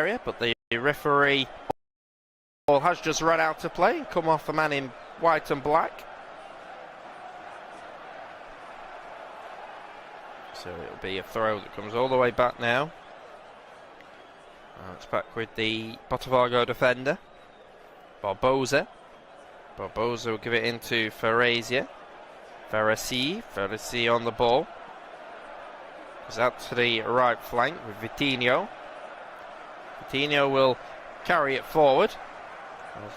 area, but the referee ball has just run out to play, come off a man in white and black. So it'll be a throw that comes all the way back now. It's back with the Botafogo defender, Barbosa. Barbosa will give it into Ferrazia. Ferrazzi on the ball. Goes out to the right flank with Vitinho. Vitinho will carry it forward,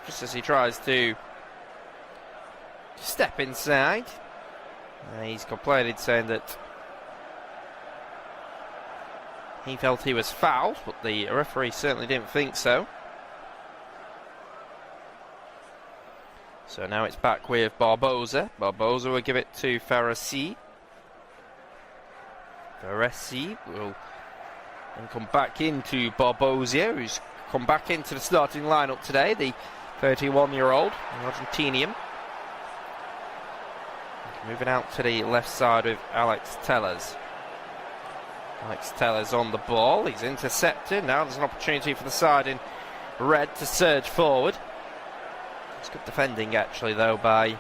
just as he tries to step inside. He's complained, saying that he felt he was fouled, but the referee certainly didn't think so. So now it's back with Barbosa. Barbosa will give it to Ferrazzi. Ferrazzi will then come back into Barbosa, who's come back into the starting lineup today, the 31-year-old Argentinian. Moving out to the left side with Alex Telles. Alex Telles on the ball, he's intercepted. Now there's an opportunity for the side in red to surge forward. It's good defending actually though by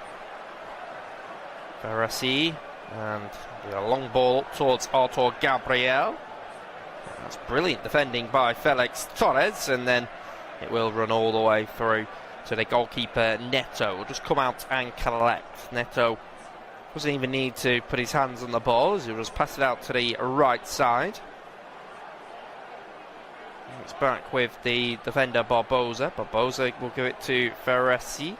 Ferrazzi, and a long ball up towards Artur Gabriel. That's brilliant defending by Felix Torres, and then it will run all the way through to the goalkeeper Neto. Will just come out and collect. Neto doesn't even need to put his hands on the ball, as he'll just pass it out to the right side. It's back with the defender Barbosa. Barbosa will give it to Ferrazzi.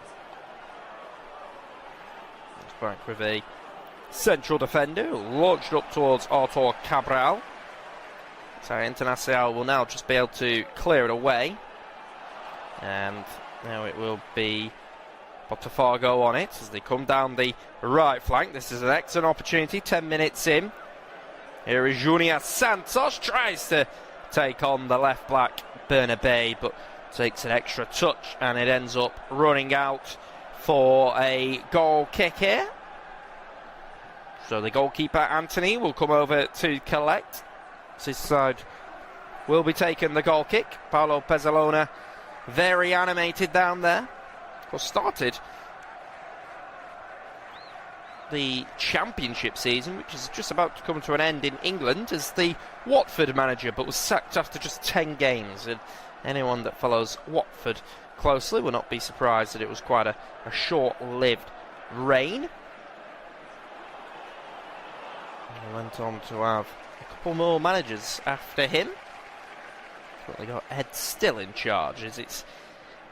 It's back with a central defender who launched up towards Artur Cabral. So Internacional will now just be able to clear it away. And now it will be Botafogo on it as they come down the right flank. This is an excellent opportunity, 10 minutes in. Here is Junior Santos, tries to take on the left back Bernabé, but takes an extra touch and it ends up running out for a goal kick here. So the goalkeeper Anthony will come over to collect. His side will be taking the goal kick. Paulo Pezzalona very animated down there. Of course, started the championship season, which is just about to come to an end in England, as the Watford manager, but was sacked after just 10 games. And anyone that follows Watford closely will not be surprised that it was quite a short-lived reign. He went on to have a couple more managers after him. But they got Ed still in charge, as it's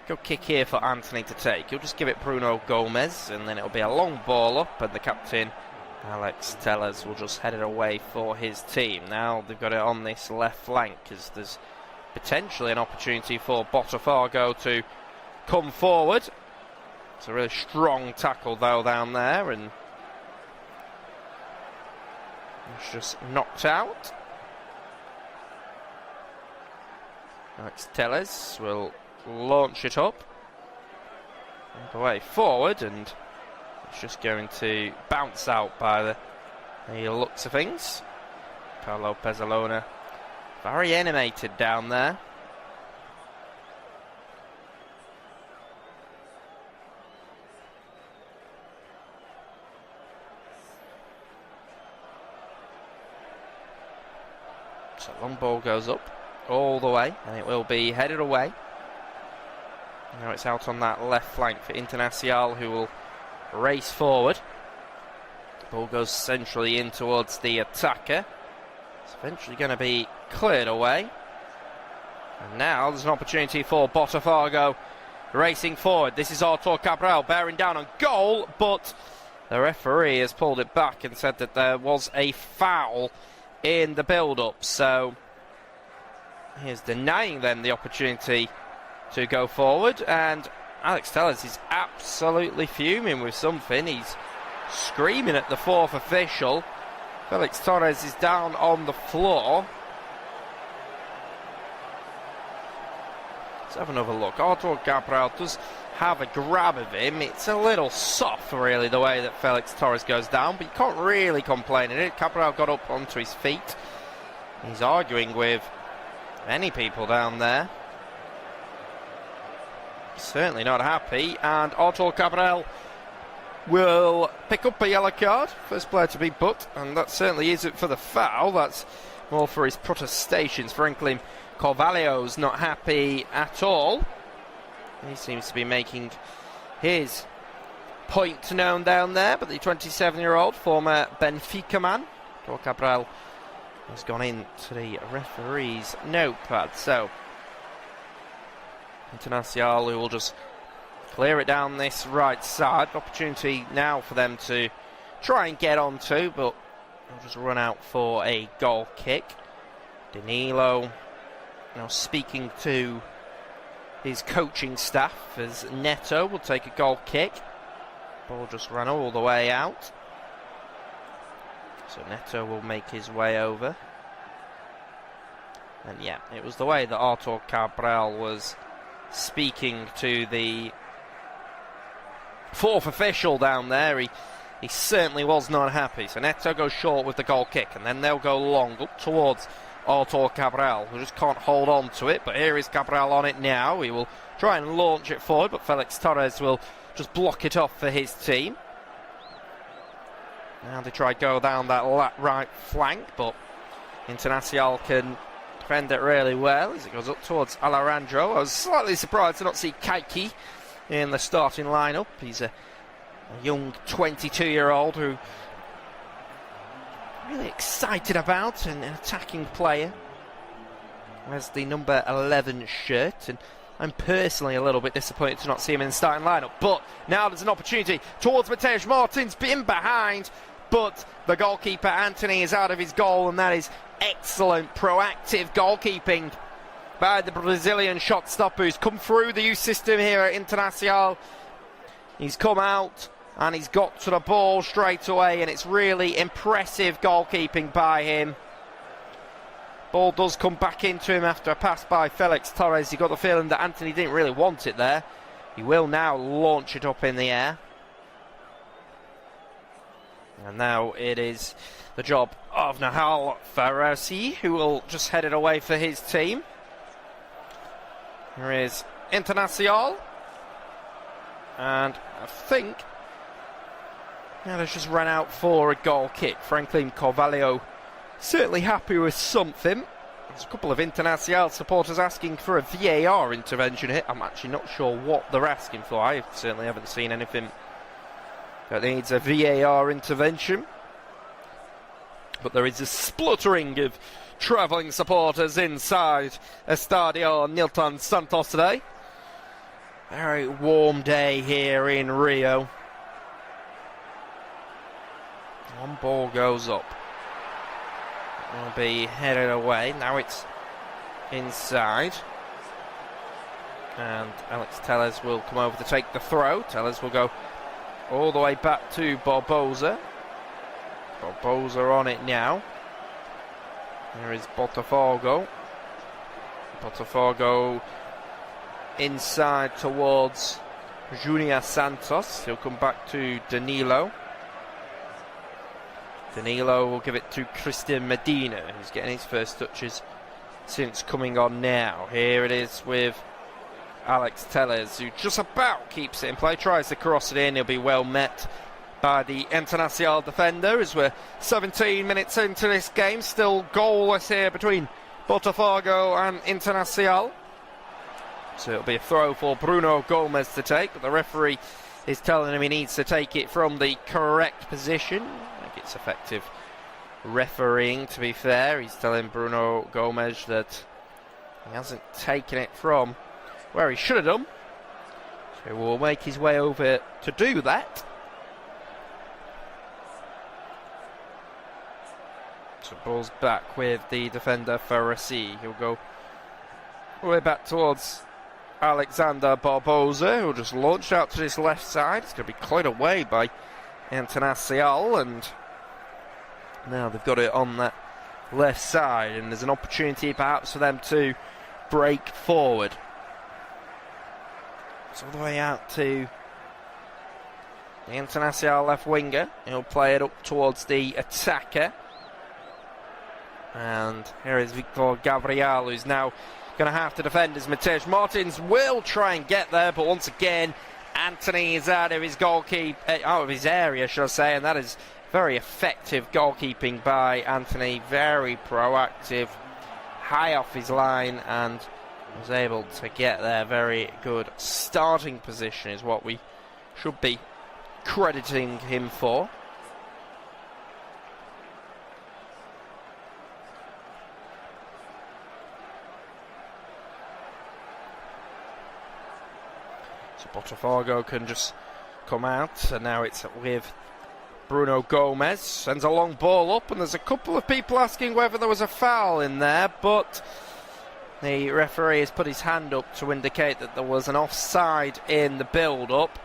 a good kick here for Anthony to take. He'll just give it Bruno Gomez, and then it'll be a long ball up, and the captain Alex Telles will just head it away for his team. Now they've got it on this left flank, as there's potentially an opportunity for Botafogo to come forward. It's a really strong tackle though down there, and it's just knocked out. Alex Telles will launch it up all the way forward, and it's just going to bounce out by the looks of things. Paulo Pezzalona very animated down there. So long ball goes up all the way, and it will be headed away. Now it's out on that left flank for Internacional, who will race forward. The ball goes centrally in towards the attacker. It's eventually going to be cleared away. And now there's an opportunity for Botafogo racing forward. This is Artur Cabral bearing down on goal, but the referee has pulled it back and said that there was a foul in the build-up. So he's denying them the opportunity to go forward, and Alex Telles is absolutely fuming with something. He's screaming at the fourth official. Felix Torres is down on the floor. Let's have another look. Artur Cabral does have a grab of him. It's a little soft, really, the way that Felix Torres goes down, but you can't really complain in it. Cabral got up onto his feet. He's arguing with Many people down there certainly not happy, and Artur Cabral will pick up a yellow card. First player to be booked, and that certainly isn't for the foul, that's more for his protestations. Franklin Carvalho's not happy at all. He seems to be making his point known down there, but the 27-year-old former Benfica man, Artur Cabral, has gone into the referee's notepad. So Internacional, who will just clear it down this right side. Opportunity now for them to try and get onto, but they'll just run out for a goal kick. Danilo now speaking to his coaching staff as Neto will take a goal kick. Ball just ran all the way out. So Neto will make his way over. And yeah, it was the way that Artur Cabral was speaking to the fourth official down there. He certainly was not happy. So Neto goes short with the goal kick, and then they'll go long up towards Artur Cabral, who just can't hold on to it. But here is Cabral on it now. He will try and launch it forward, but Felix Torres will just block it off for his team. Now they try to go down that right flank, but Internacional can defend it really well as it goes up towards Alejandro. I was slightly surprised to not see Kaiki in the starting lineup. He's a young 22-year-old who really excited about an attacking player. Has the number 11 shirt, and I'm personally a little bit disappointed to not see him in the starting lineup. But now there's an opportunity towards Mateusz Martins, been behind, but the goalkeeper Anthony is out of his goal, and that is excellent proactive goalkeeping by the Brazilian shot stopper who's come through the youth system here at Internacional. He's come out and he's got to the ball straight away, and it's really impressive goalkeeping by him. Ball does come back into him after a pass by Felix Torres. You got the feeling that Anthony didn't really want it there. He will now launch it up in the air. And now it is the job of Nahal Farasi, who will just head it away for his team. Here is Internacional. And I think they've just run out for a goal kick. Franklin Carvalho certainly happy with something. There's a couple of Internacional supporters asking for a VAR intervention here. I'm actually not sure what they're asking for. I certainly haven't seen anything that needs a VAR intervention. But there is a spluttering of travelling supporters inside Estadio Nilton Santos today. Very warm day here in Rio. One ball goes up. Will be headed away. Now it's inside. And Alex Telles will come over to take the throw. Telles will go all the way back to Barbosa. Barbosa on it now. There is Botafogo. Botafogo inside towards Junior Santos. He'll come back to Danilo. Danilo will give it to Christian Medina, who's getting his first touches since coming on now. Here it is with Alex Telles, who just about keeps it in play, tries to cross it in. He'll be well met by the Internacional defender as we're 17 minutes into this game. Still goalless here between Botafogo and Internacional. So it'll be a throw for Bruno Gomez to take, but the referee is telling him he needs to take it from the correct position. I think it's effective refereeing, to be fair. He's telling Bruno Gomez that he hasn't taken it from where he should have done. So we'll make his way over to do that. So ball's back with the defender Farasi. He'll go all the way back towards Alexander Barbosa, who'll just launch out to this left side. It's going to be cleared away by Internacional, and now they've got it on that left side, and there's an opportunity perhaps for them to break forward. It's all the way out to the Internacional left winger. He'll play it up towards the attacker. And here is Victor Gabriel, who's now going to have to defend as Matej Martins will try and get there, but once again Anthony is out of his out of his area, should I say, and that is very effective goalkeeping by Anthony. Very proactive, high off his line, and was able to get there. Very good starting position is what we should be crediting him for. So Botafogo can just come out, and now it's with Bruno Gomez. Sends a long ball up, and there's a couple of people asking whether there was a foul in there, but the referee has put his hand up to indicate that there was an offside in the build-up.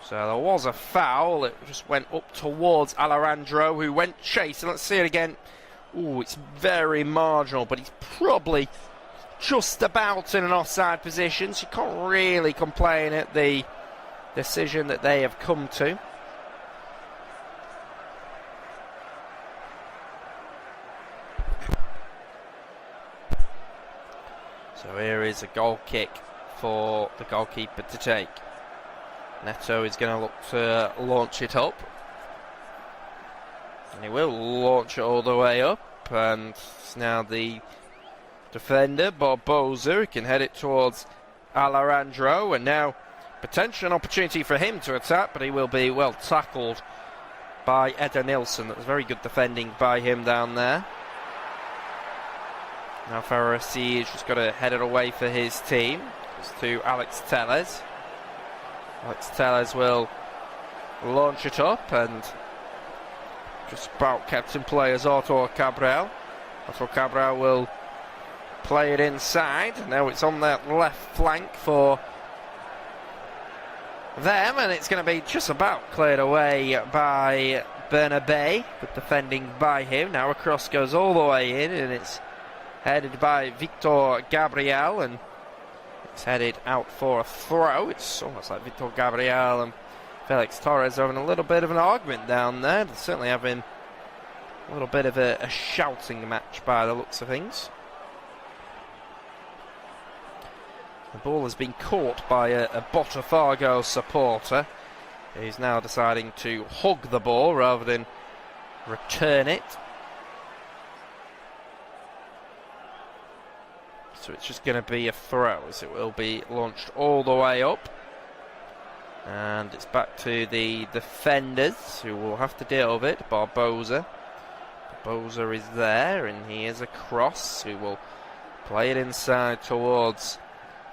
So there was a foul. It just went up towards Alejandro, who went chasing. Let's see it again. Ooh, it's very marginal, but he's probably just about in an offside position, so you can't really complain at the decision that they have come to. So here is a goal kick for the goalkeeper to take. Neto is going to look to launch it up, and he will launch it all the way up, and it's now the defender Barbosa who can head it towards Alejandro, and now potentially an opportunity for him to attack, but he will be well tackled by Eder Nilsson. That was very good defending by him down there. Now Ferraresi has just got to head it away for his team. It's to Alex Telles. Alex Telles will launch it up, and just about kept in play as Artur Cabral. Artur Cabral will play it inside. Now it's on that left flank for them, and it's going to be just about cleared away by Bernabé. Good defending by him. Now a cross goes all the way in, and it's headed by Victor Gabriel, and it's headed out for a throw. It's almost like Victor Gabriel and Felix Torres are having a little bit of an argument down there. They're certainly having a little bit of a shouting match by the looks of things. The ball has been caught by a Botafogo supporter. He's now deciding to hug the ball rather than return it. So it's just going to be a throw, as it will be launched all the way up. And it's back to the defenders, who will have to deal with it. Barbosa. Barbosa is there, and he is a cross, who will play it inside towards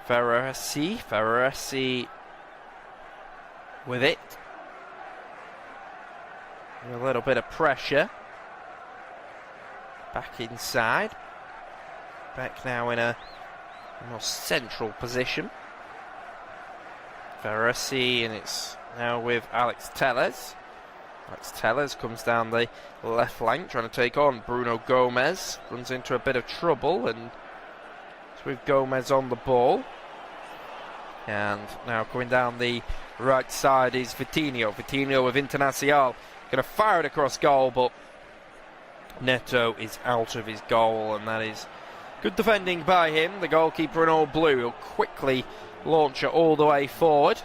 Ferraresi. Ferraresi with it. A little bit of pressure. Back inside. Back now in a more central position. Ferraresi, and it's now with Alex Telles. Alex Telles comes down the left flank, trying to take on Bruno Gomez. Runs into a bit of trouble, and it's with Gomez on the ball. And now coming down the right side is Vitinho. Vitinho with Internacional. Going to fire it across goal, but Neto is out of his goal, and that is good defending by him. The goalkeeper in all blue will quickly launch it all the way forward.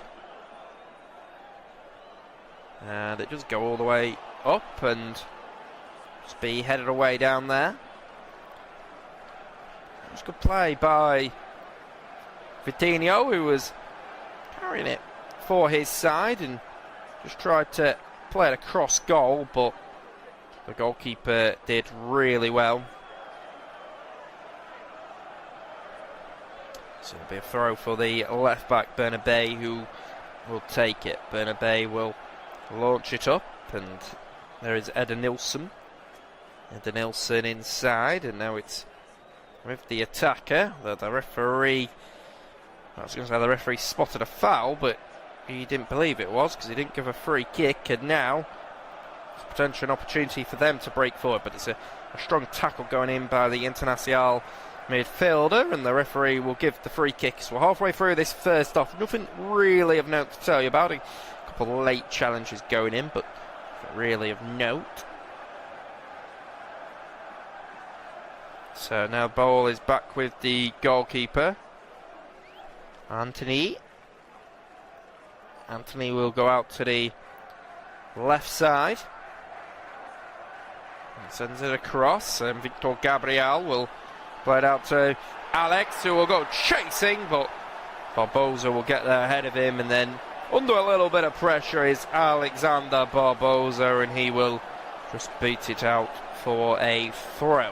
And it does go all the way up and just be headed away down there. It was good play by Vitinho, who was carrying it for his side and just tried to play it across goal, but the goalkeeper did really well. So it'll be a throw for the left back Bernabé, who will take it. Bernabé will launch it up, and there is Eder Nilsson. Eder Nilsson inside, and now it's with the attacker. The referee, I was going to say the referee spotted a foul, but he didn't believe it was, because he didn't give a free kick, and now it's potentially an opportunity for them to break forward, but it's a strong tackle going in by the Internacional midfielder, and the referee will give the free kicks. We're halfway through this first half. Nothing really of note to tell you about. A couple of late challenges going in, but really of note. So now the ball is back with the goalkeeper, Anthony. Anthony will go out to the left side. He sends it across, and Victor Gabriel will play it out to Alex, who will go chasing, but Barbosa will get there ahead of him, and then under a little bit of pressure is Alexander Barbosa, and he will just beat it out for a throw.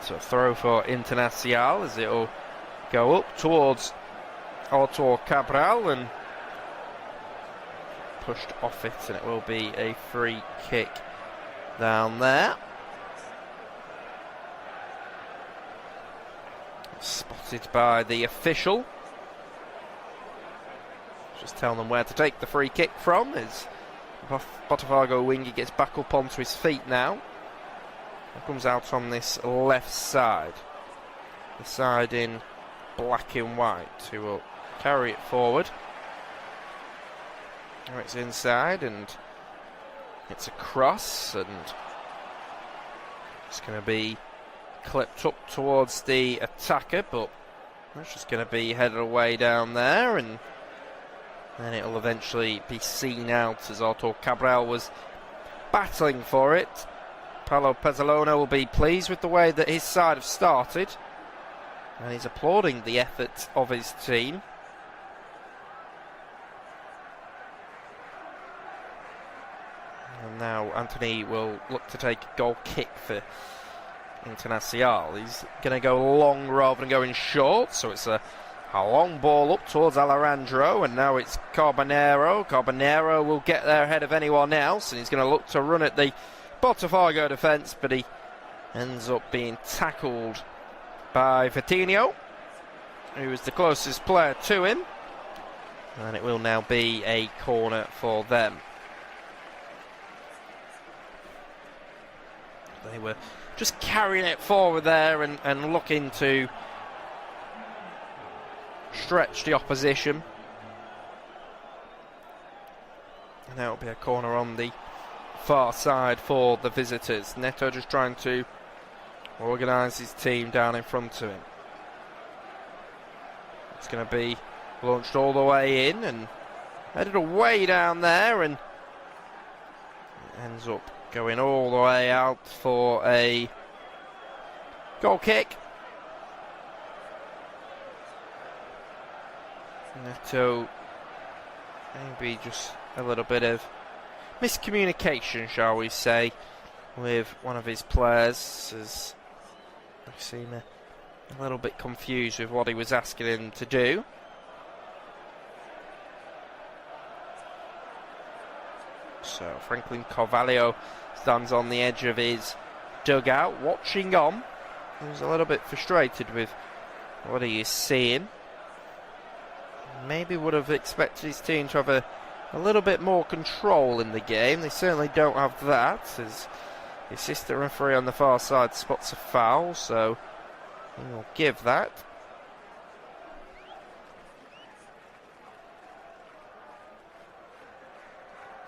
So a throw for Internacional as it will go up towards Artur Cabral and pushed off it, and it will be a free kick down there. Spotted by the official. Just telling them where to take the free kick from as Botafogo winger gets back up onto his feet now. It comes out on this left side. The side in black and white, who will carry it forward. Now it's inside and it's a cross, and it's going to be clipped up towards the attacker, but that's just going to be headed away down there, and then it'll eventually be seen out as Artur Cabral was battling for it. Paulo Pezzolano will be pleased with the way that his side have started, and he's applauding the effort of his team. And now Anthony will look to take a goal kick for Internacional. He's going to go long rather than going short, so it's a long ball up towards Alejandro, and now it's Carbonero. Carbonero will get there ahead of anyone else, and he's going to look to run at the Botafogo defence, but he ends up being tackled by Vitinho, who is the closest player to him, and it will now be a corner for them. They were just carrying it forward there and looking to stretch the opposition. And now it'll be a corner on the far side for the visitors. Neto just trying to organise his team down in front of him. It's going to be launched all the way in and headed away down there, and it ends up going all the way out for a goal kick. Neto, maybe just a little bit of miscommunication, shall we say, with one of his players, as I seem a little bit confused with what he was asking him to do. So Franklin Carvalho stands on the edge of his dugout, watching on. He was a little bit frustrated with what he is seeing. Maybe would have expected his team to have a little bit more control in the game. They certainly don't have that, as the assistant referee on the far side spots a foul, so he will give that.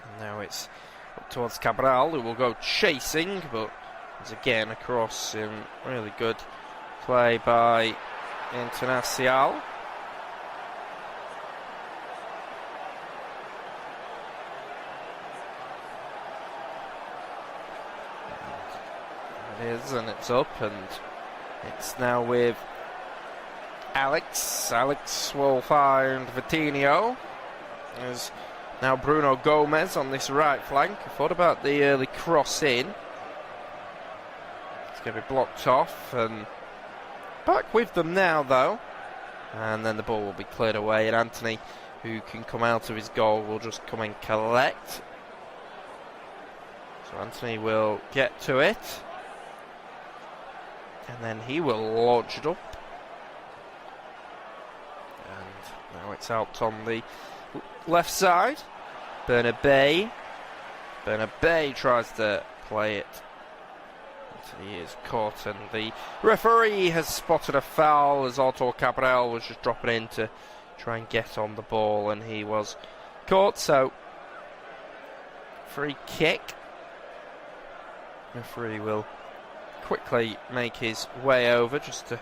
And now it's up towards Cabral, who will go chasing, but it's again across in really good play by Internacional. It is, and it's up, and it's now with Alex. Alex will find Vitinho. There's now Bruno Gomez on this right flank. I thought about the early cross in. It's going to be blocked off, and back with them now though. And then the ball will be cleared away, and Anthony, who can come out of his goal, will just come and collect. So Anthony will get to it, and then he will launch it up. And now it's out on the left side. Bernabé tries to play it. He is caught, and the referee has spotted a foul as Artur Cabral was just dropping in to try and get on the ball, and he was caught. So free kick. Referee will quickly make his way over just to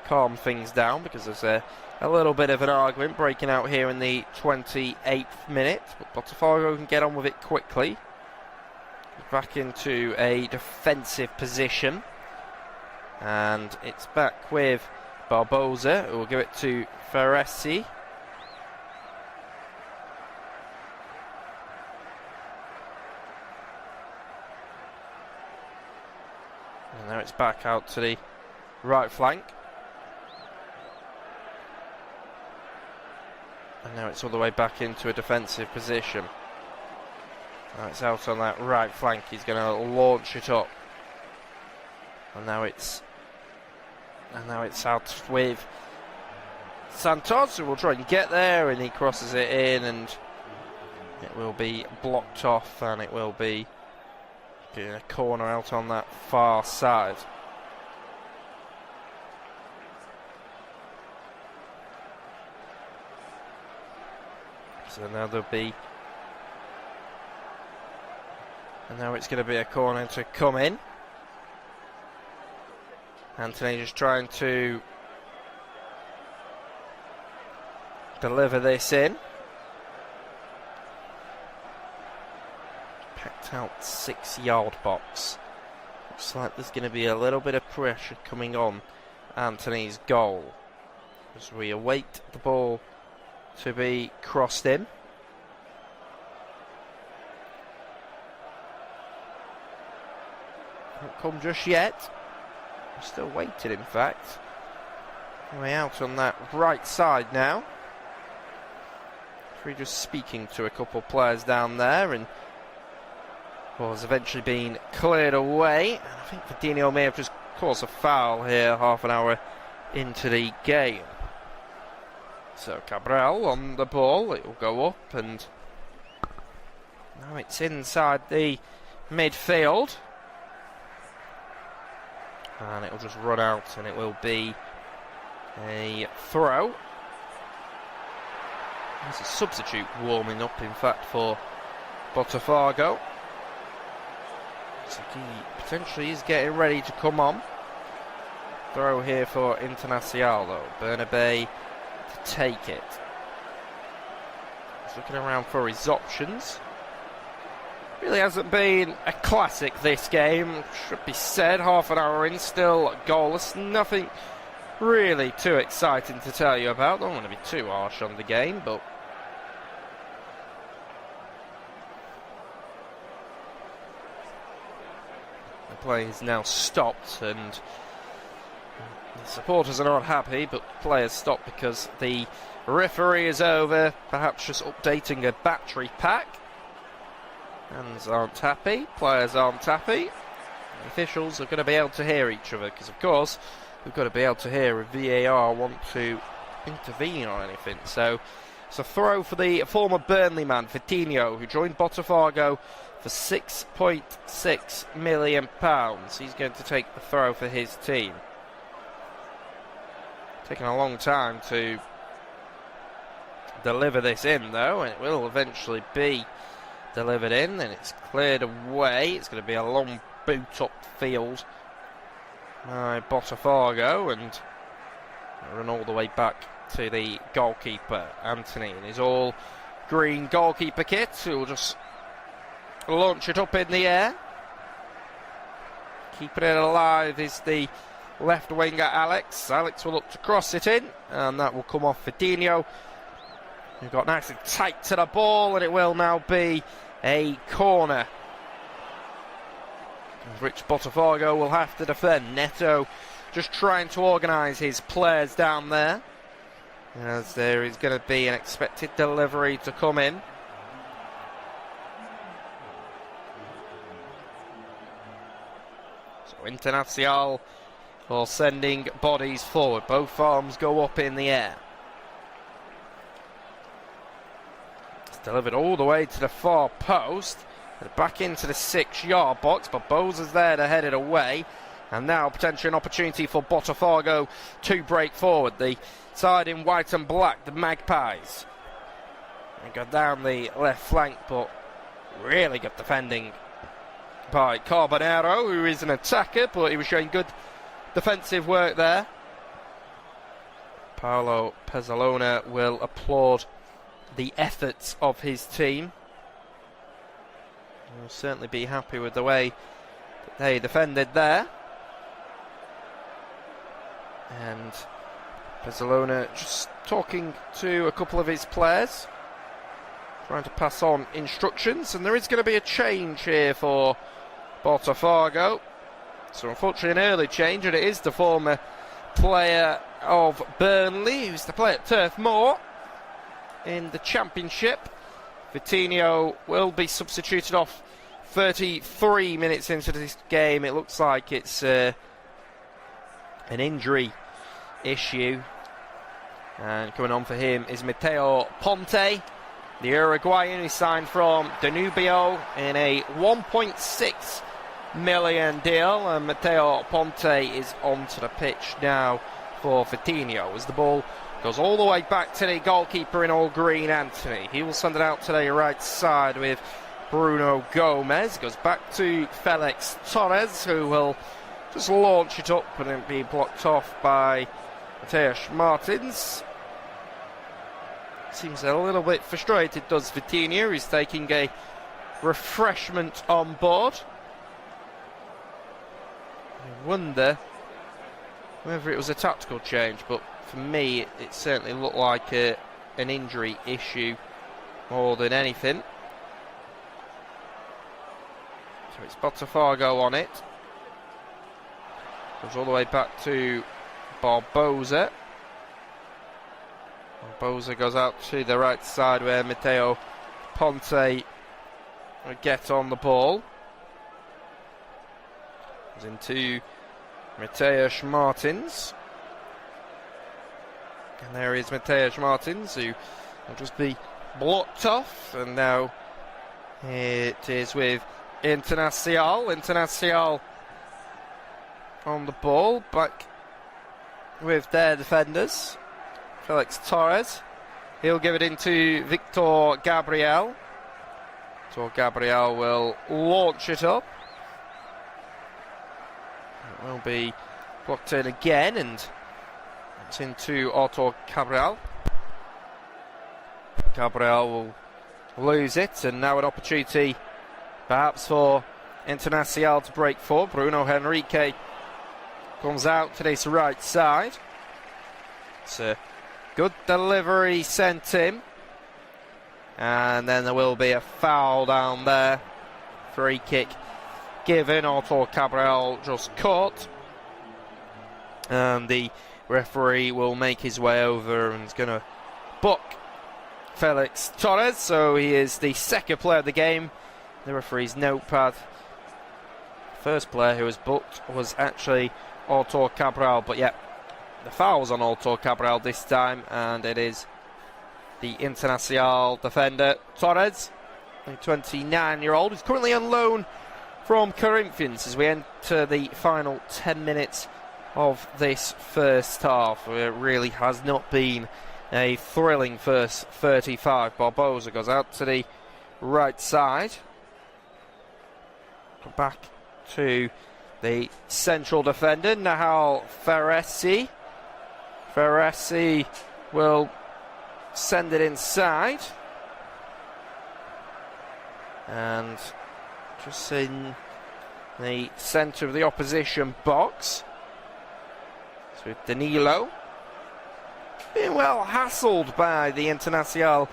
calm things down, because there's a little bit of an argument breaking out here in the 28th minute, but Botafogo can get on with it quickly. Back into a defensive position, and it's back with Barbosa, who will give it to Ferresi. And now it's back out to the right flank. And now it's all the way back into a defensive position. Now it's out on that right flank. He's going to launch it up. And now it's out with Santos, who will try and get there, and he crosses it in, and it will be blocked off, and it will be a corner out on that far side. So now there'll be, and now it's going to be a corner to come in. Anthony just trying to deliver this in. Packed out 6-yard box. Looks like there's going to be a little bit of pressure coming on Anthony's goal as we await the ball to be crossed in. Won't come just yet. I'm still waiting, in fact. Way out on that right side now. We're just speaking to a couple of players down there, and was eventually being cleared away. And I think Verdinho may have just caused a foul here half an hour into the game. So Cabral on the ball, it will go up, and now it's inside the midfield. And it will just run out, and it will be a throw. There's a substitute warming up, in fact, for Botafogo. So he potentially is getting ready to come on. Throw here for Internacional, though. Bernabé to take it. He's looking around for his options. Really hasn't been a classic, this game, should be said. Half an hour in, still goalless. Nothing really too exciting to tell you about. Don't want to be too harsh on the game, but the play is now stopped, and the supporters are not happy, but players stop because the referee is over, perhaps just updating a battery pack. Fans aren't happy, players aren't happy. The officials are going to be able to hear each other, because of course we've got to be able to hear if VAR want to intervene on anything. So it's a throw for the former Burnley man, Verdinho, who joined Botafogo for £6.6 million. He's going to take the throw for his team. Taking a long time to deliver this in, though, and it will eventually be delivered in, and it's cleared away. It's going to be a long boot up field by Botafogo, and run all the way back to the goalkeeper, Anthony, in his all green goalkeeper kit, who will just launch it up in the air. Keeping it alive is the left winger Alex. Alex will look to cross it in, and that will come off Verdinho. We've got nice and tight to the ball, and it will now be a corner, which Botafogo will have to defend. Neto just trying to organise his players down there, as there is going to be an expected delivery to come in. So Internacional are sending bodies forward. Both arms go up in the air. Delivered all the way to the far post, and back into the 6-yard box, but Boza's there to head it away, and now potentially an opportunity for Botafogo to break forward. The side in white and black, the Magpies, they go down the left flank, but really good defending by Carbonero, who is an attacker, but he was showing good defensive work there. Paolo Pezzalona will applaud the efforts of his team. He'll certainly be happy with the way that they defended there. And Pezzalona just talking to a couple of his players, trying to pass on instructions, and there is going to be a change here for Botafogo. So unfortunately an early change, and it is the former player of Burnley who's to play at Turf Moor in the Championship. Vitinho will be substituted off 33 minutes into this game. It looks like it's an injury issue, and coming on for him is Matteo Ponte, the Uruguayan who signed from Danubio in a 1.6 million deal, and Matteo Ponte is onto the pitch now for Vitinho as the ball goes all the way back to the goalkeeper in all green, Anthony. He will send it out to the right side with Bruno Gomez. Goes back to Felix Torres, who will just launch it up and then be blocked off by Mateus Martins. Seems a little bit frustrated, does Vitinho. He's taking a refreshment on board. I wonder whether it was a tactical change, but for me it certainly looked like an injury issue more than anything. So it's Botafogo on it. Goes all the way back to Barbosa. Barbosa goes out to the right side where Matteo Ponte will get on the ball. Goes into Mateus Martins. And there is Mateus Martins, who will just be blocked off. And now it is with Internacional. Internacional on the ball, back with their defenders. Felix Torres, he'll give it into Victor Gabriel. Victor Gabriel will launch it up. It will be blocked in again, and it's into Artur Cabral. Gabriel will lose it, and now an opportunity perhaps for Internacional to break forward. Bruno Henrique comes out to this right side. It's a good delivery sent in, and then there will be a foul down there. Free kick given. Artur Cabral just caught, and the referee will make his way over and is going to book Felix Torres. So he is the second player of the game. The referee's notepad. First player who was booked was actually Artur Cabral, but yeah, the foul's on Artur Cabral this time, and it is the Internacional defender Torres, a 29-year-old, who's currently on loan from Corinthians as we enter the final 10 minutes of this first half. It really has not been a thrilling first 35. Barbosa goes out to the right side, back to the central defender, Nahal Ferresi. Ferresi will send it inside, and just in the centre of the opposition box. So Danilo being well hassled by the Internacional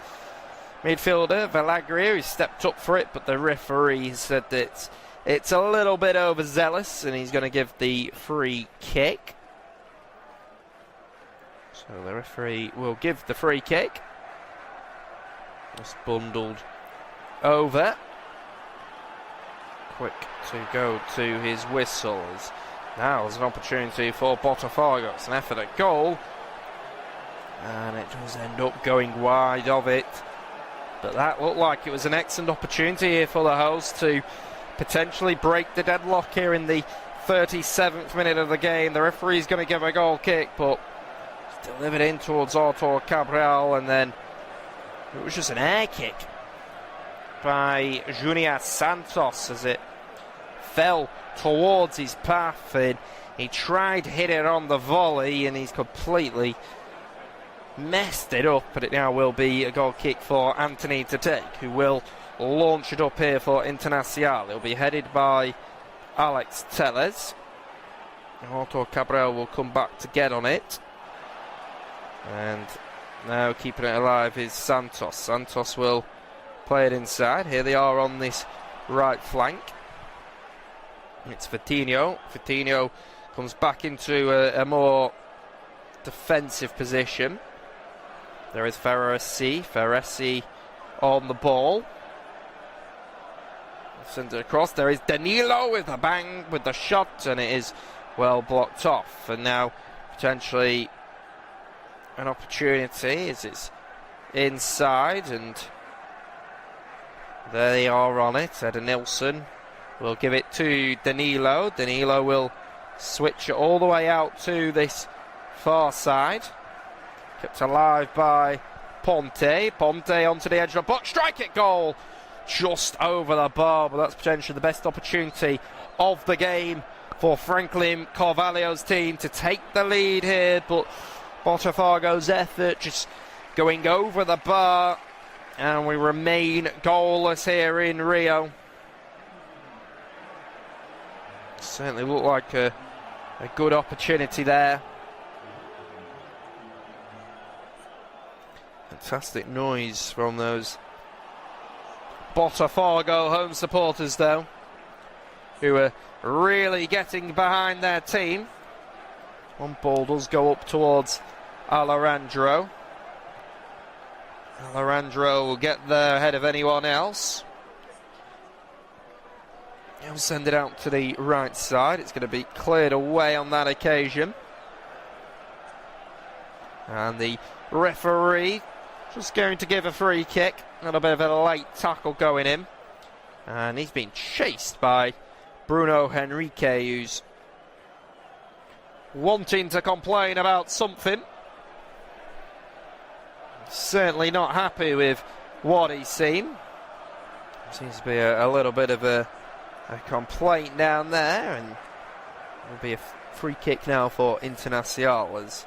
midfielder Valagria, who stepped up for it, but the referee said that it's a little bit overzealous and he's going to give the free kick. So the referee will give the free kick. Just bundled over. Quick to go to his whistles. Now there's an opportunity for Botafogo. It's an effort at goal, and it does end up going wide of it. But that looked like it was an excellent opportunity here for the host to potentially break the deadlock here in the 37th minute of the game. The referee's going to give a goal kick, but it's delivered in towards Artur Cabral, and then it was just an air kick by Junior Santos as it fell towards his path, and he tried to hit it on the volley, and he's completely messed it up. But it now will be a goal kick for Anthony to take, who will launch it up here for Internacional. It'll be headed by Alex Tellez. Otto Cabral will come back to get on it. And now keeping it alive is Santos. Santos will play it inside. Here they are on this right flank. It's Vitinho. Vitinho comes back into a more defensive position. There is Ferresi. Ferresi on the ball. Sends it across. There is Danilo with a bang with the shot, and it is well blocked off. And now potentially an opportunity as it's inside, and there they are on it. Eden Nilsson will give it to Danilo. Danilo will switch it all the way out to this far side. Kept alive by Ponte. Ponte onto the edge of the box. Strike it, goal! Just over the bar, but that's potentially the best opportunity of the game for Franklin Carvalho's team to take the lead here. But Botafogo's effort just going over the bar, and we remain goalless here in Rio. Certainly looked like a good opportunity there. Fantastic noise from those Botafogo home supporters, though, who are really getting behind their team. One ball does go up towards Alejandro. Alejandro will get there ahead of anyone else. He'll send it out to the right side. It's going to be cleared away on that occasion. And the referee just going to give a free kick. A little bit of a late tackle going in. And he's been chased by Bruno Henrique, who's wanting to complain about something. Certainly not happy with what he's seen. Seems to be a little bit of a complaint down there, and it will be a free kick now for Internacional, as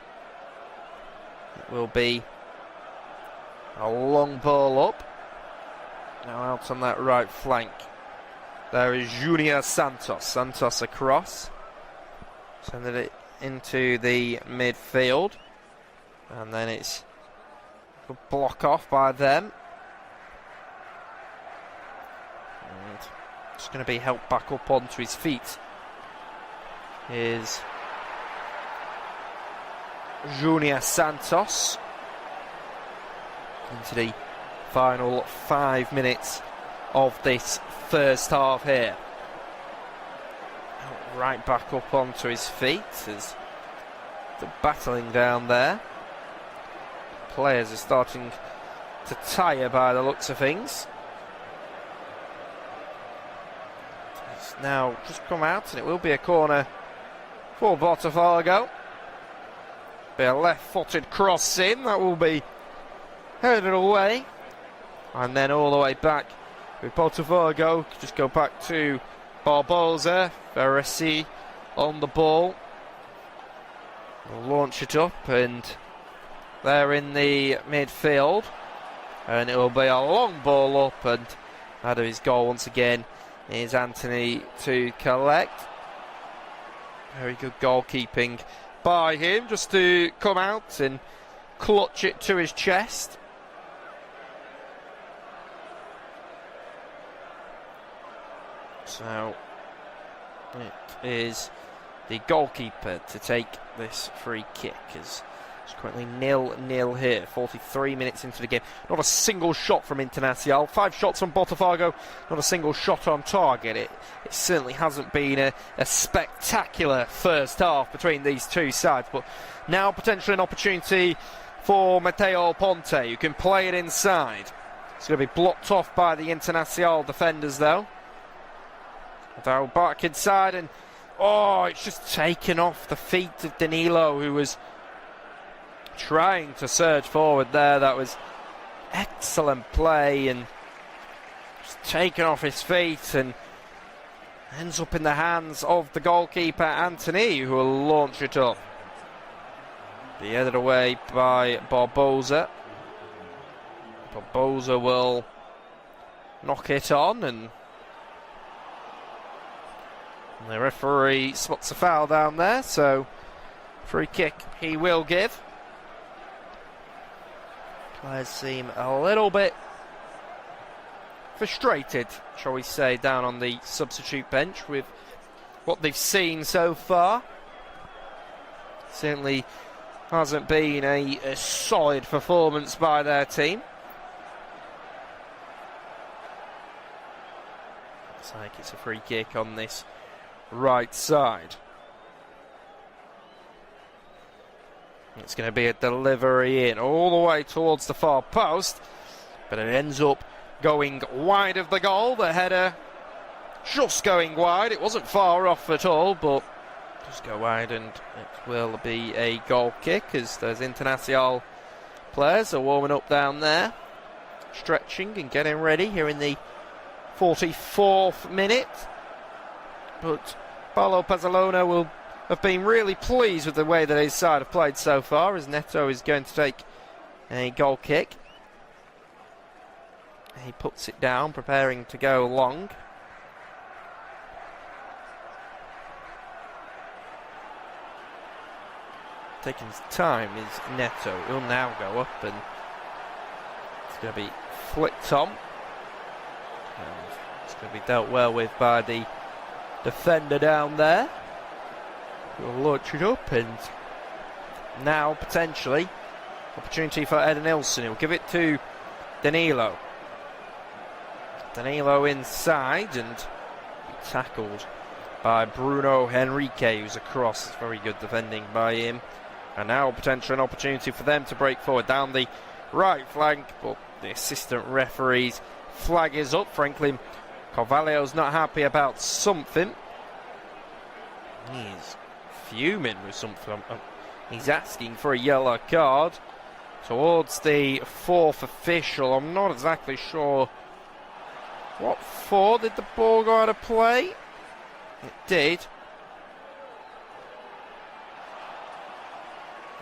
it will be a long ball up. Now out on that right flank. There is Junior Santos. Santos across. Sending it into the midfield. And then it's a block off by them. And it's going to be helped back up onto his feet. Is Junior Santos. Into the final 5 minutes of this first half here. Right back up onto his feet as they're battling down there. Players are starting to tire by the looks of things. It's now just come out, and it will be a corner for Botafogo. Be a left-footed cross in, that will be headed away, and then all the way back with Botafogo. Just go back to Barbosa. Ferresi on the ball. We'll launch it up, and they're in the midfield, and it will be a long ball up, and out of his goal once again is Anthony to collect. Very good goalkeeping by him, just to come out and clutch it to his chest. So it is the goalkeeper to take this free kick, as it's currently 0-0 here, 43 minutes into the game. Not a single shot from Internacional. 5 shots from Botafogo, not a single shot on target. It certainly hasn't been a spectacular first half between these two sides, but now potentially an opportunity for Mateo Ponte, who can play it inside. It's going to be blocked off by the Internacional defenders, though. They'll back inside, and it's just taken off the feet of Danilo, who was trying to surge forward there. That was excellent play, and just taken off his feet, and Ends up in the hands of the goalkeeper, Anthony, who will launch it up. Be headed away by Barbosa. Barbosa will knock it on, and the referee spots a foul down there, so free kick he will give. Players seem a little bit frustrated, shall we say, down on the substitute bench with what they've seen so far. Certainly hasn't been a solid performance by their team. Looks like it's a free kick on this right side. It's going to be a delivery in all the way towards the far post, but it ends up going wide of the goal. The header just going wide. It wasn't far off at all, but just go wide, and it will be a goal kick as those Internacional players are warming up down there, stretching and getting ready here in the 44th minute. But Paulo Pezzolano will have been really pleased with the way that his side have played so far, as Neto is going to take a goal kick. He puts it down, preparing to go long. Taking his time is Neto. He'll now go up, and it's going to be flicked on. And it's going to be dealt well with by the defender down there. We'll launch it up, and now potentially opportunity for Eden Nilsson. He'll give it to Danilo. Danilo inside, and tackled by Bruno Henrique, who's across. Very good defending by him. And now potentially an opportunity for them to break forward down the right flank, but the assistant referee's flag is up. Franklin Carvalho's not happy about something. He's fuming with something. He's asking for a yellow card towards the fourth official. I'm not exactly sure what for. Did the ball go out of play? It did.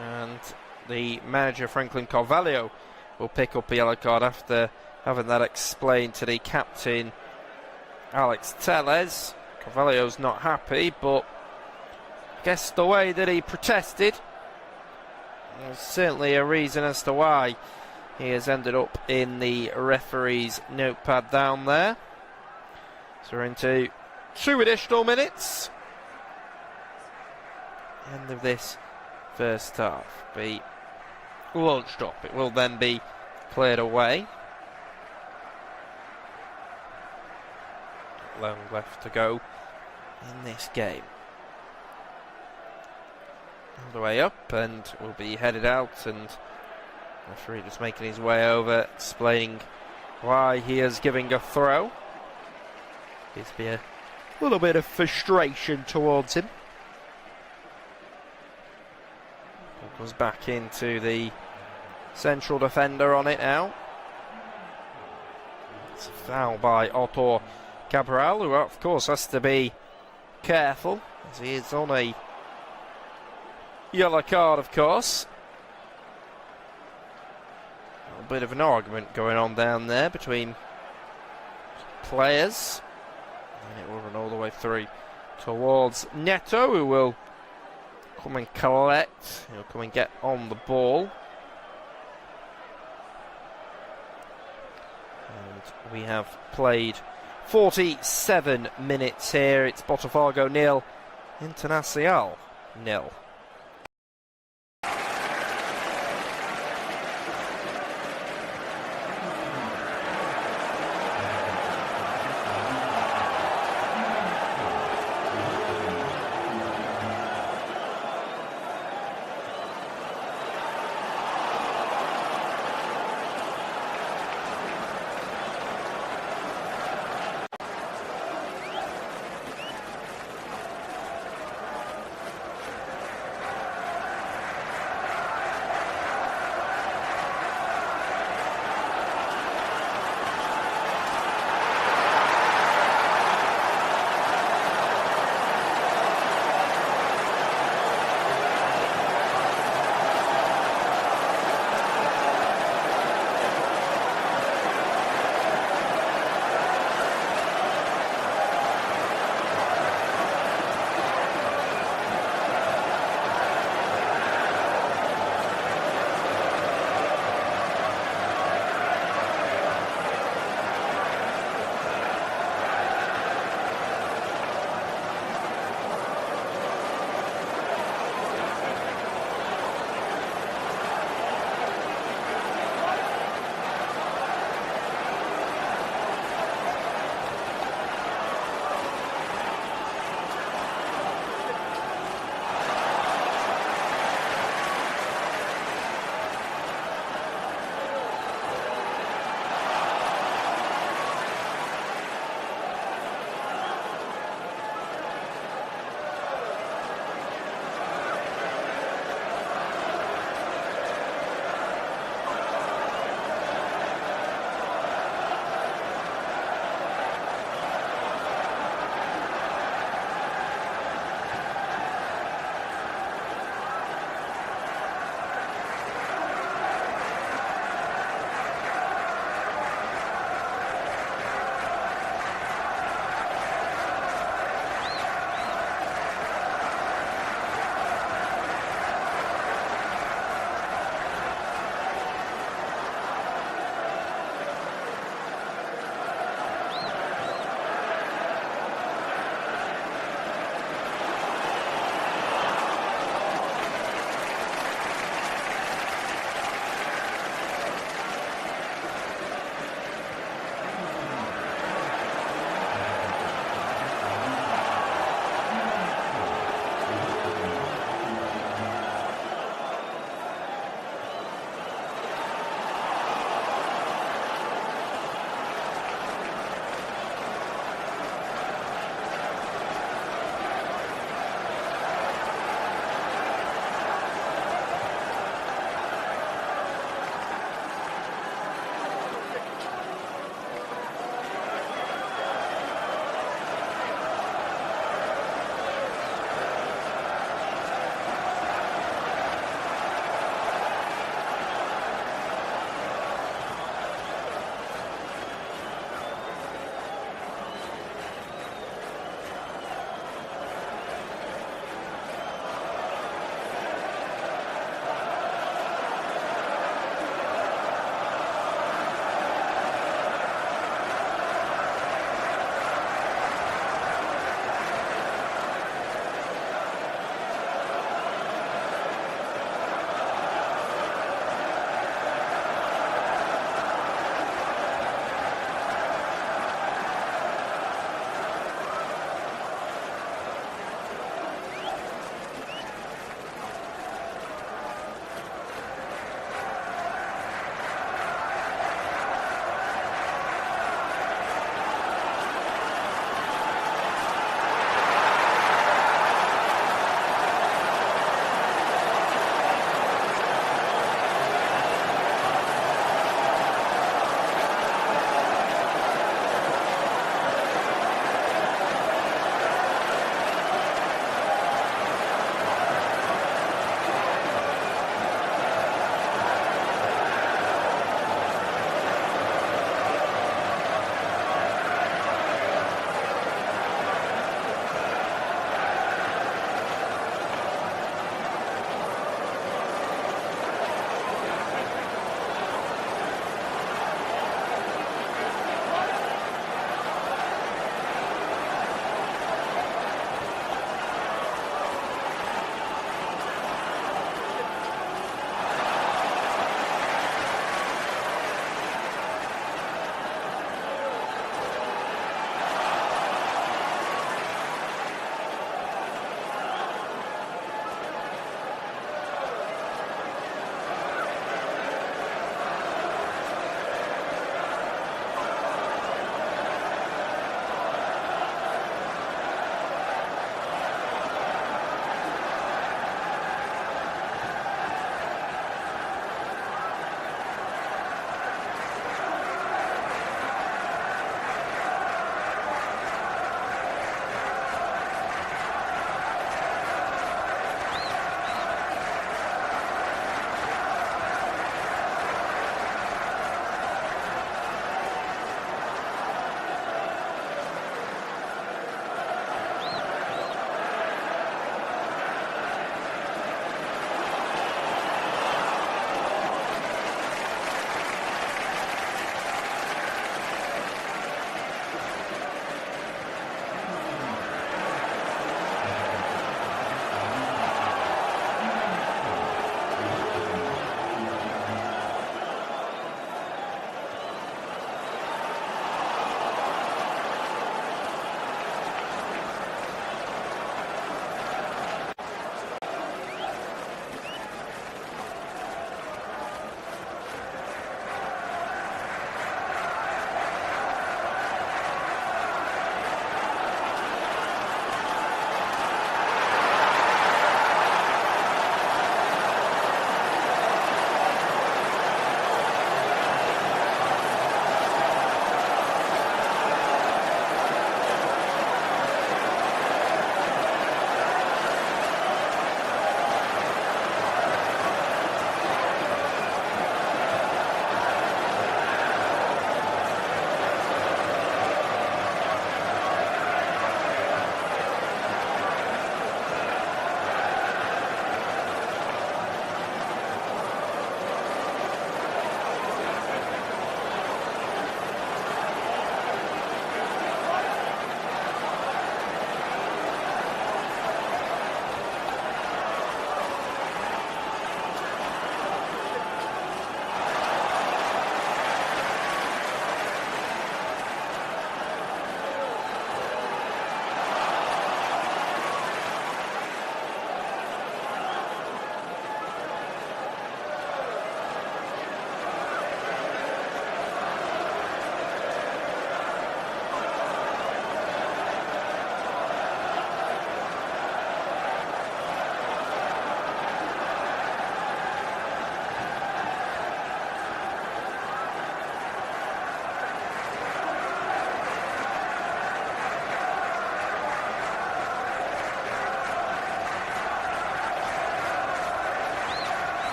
And the manager, Franklin Carvalho, will pick up a yellow card after having that explained to the captain, Alex Tellez. Carvalho's not happy, but I guess the way that he protested, there's certainly a reason as to why he has ended up in the referee's notepad down there. So we're into 2 additional minutes. End of this first half. Be launched up. It will then be cleared away. Long left to go in this game. All the way up, and will be headed out, and the referee just making his way over, explaining why he is giving a throw. Seems to be a little bit of frustration towards him. Goes back into the central defender on it now. It's a foul by Otto Cabral, who of course has to be careful as he is on a yellow card, of course. A little bit of an argument going on down there between players, and it will run all the way through towards Neto, who will come and collect. He'll come and get on the ball. And we have played 47 minutes here. It's Botafogo 0, Internacional 0.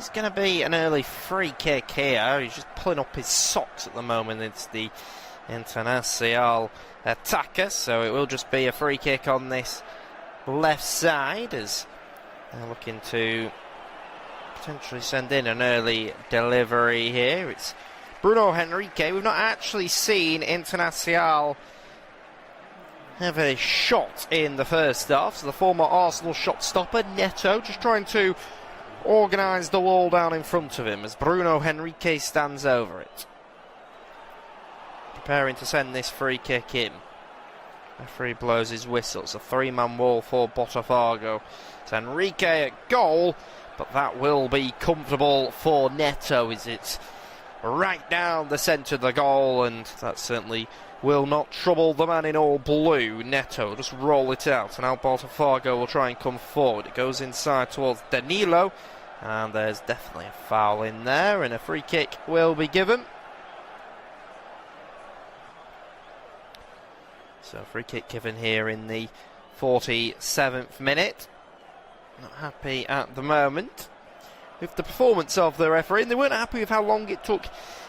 It's going to be an early free kick here. He's just pulling up his socks at the moment. It's the Internacional attacker, so it will just be a free kick on this left side as they're looking to potentially send in an early delivery here. It's Bruno Henrique. We've not actually seen Internacional have a shot in the first half, so the former Arsenal shot stopper Neto just trying to organise the wall down in front of him as Bruno Henrique stands over it, preparing to send this free kick in. Referee blows his whistle. It's a three-man wall for Botafogo. It's Henrique at goal, but that will be comfortable for Neto as it's right down the centre of the goal, and that certainly will not trouble the man in all blue. Neto just roll it out, and now Botafogo will try and come forward. It goes inside towards Danilo, and there's definitely a foul in there, and a free kick will be given. So free kick given here in the 47th minute. Not happy at the moment with the performance of the referee, and they weren't happy with how long it took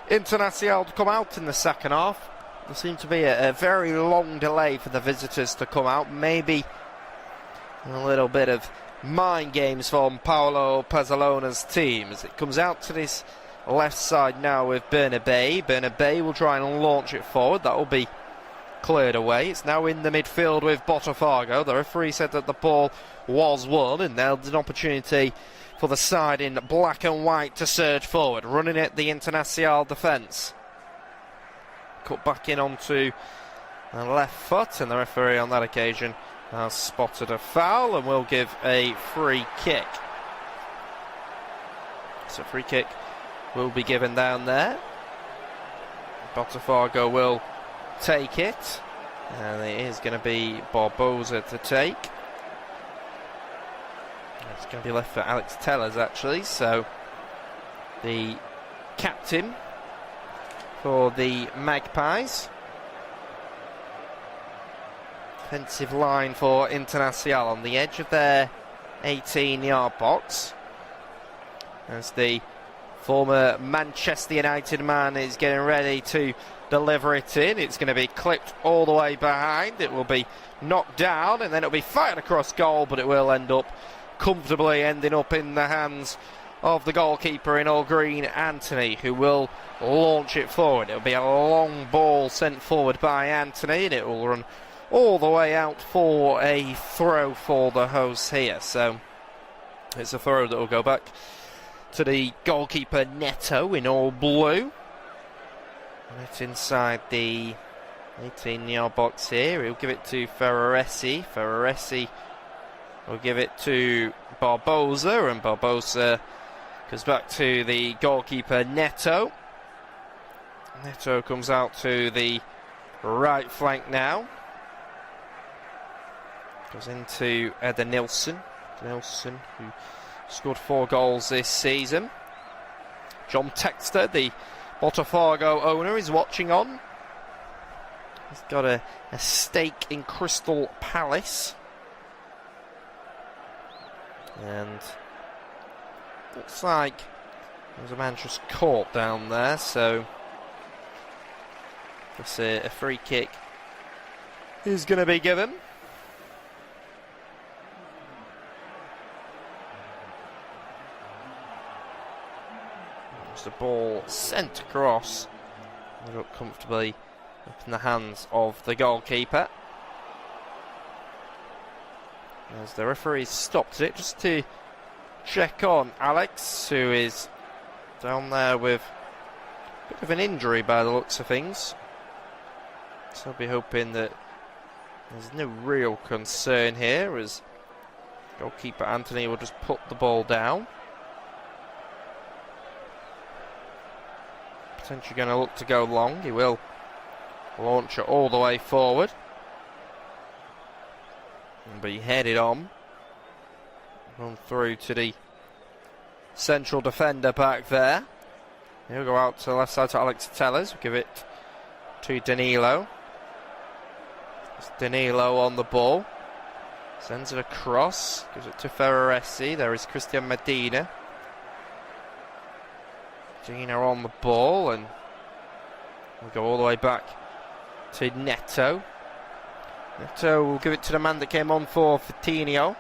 Internacional to come out in the second half. There seemed to be a very long delay for the visitors to come out. Maybe a little bit of mind games from Paulo Pezzalona's team as it comes out to this left side now with Bernabé. Bernabé will try and launch it forward. That will be cleared away. It's now in the midfield with Botafogo. The referee said that the ball was won, and there's an opportunity for the side in black and white to surge forward, running at the Internacional defence. Cut back in onto the left foot, and the referee on that occasion has spotted a foul and will give a free kick. So free kick will be given down there. Botafogo will take it, and it is going to be Barbosa to take. It's going to be left for Alex Tellers actually, so the captain for the Magpies. Defensive line for Internacional on the edge of their 18-yard box as the former Manchester United man is getting ready to deliver it in. It's going to be clipped all the way behind. It will be knocked down, and then it'll be fired across goal, but it will end up comfortably ending up in the hands of the goalkeeper in all green, Anthony, who will launch it forward. It'll be a long ball sent forward by Anthony, and it will run all the way out for a throw for the hosts here. So it's a throw that will go back to the goalkeeper Neto in all blue. And it's inside the 18-yard box here. He'll give it to Ferraresi. Ferraresi will give it to Barbosa, and Barbosa goes back to the goalkeeper Neto. Neto comes out to the right flank now. Goes into Eder Nilsson. Nilsson, who scored 4 goals this season. John Textor, the Botafogo owner, is watching on. He's got a stake in Crystal Palace. And looks like there's a man just caught down there, so that's a free kick is going to be given. There's the ball sent across, and up comfortably up in the hands of the goalkeeper. As the referee stopped it just to check on Alex, who is down there with a bit of an injury by the looks of things. So I'll be hoping that there's no real concern here, as goalkeeper Anthony will just put the ball down. Potentially going to look to go long. He will launch it all the way forward. But he headed on. Run through to the central defender back there. He'll go out to the left side to Alex Tellers. Give it to Danilo. It's Danilo on the ball. Sends it across. Gives it to Ferraresi. There is Christian Medina. Dino on the ball, and we'll go all the way back to Neto. Neto will give it to the man that came on for Vitinho.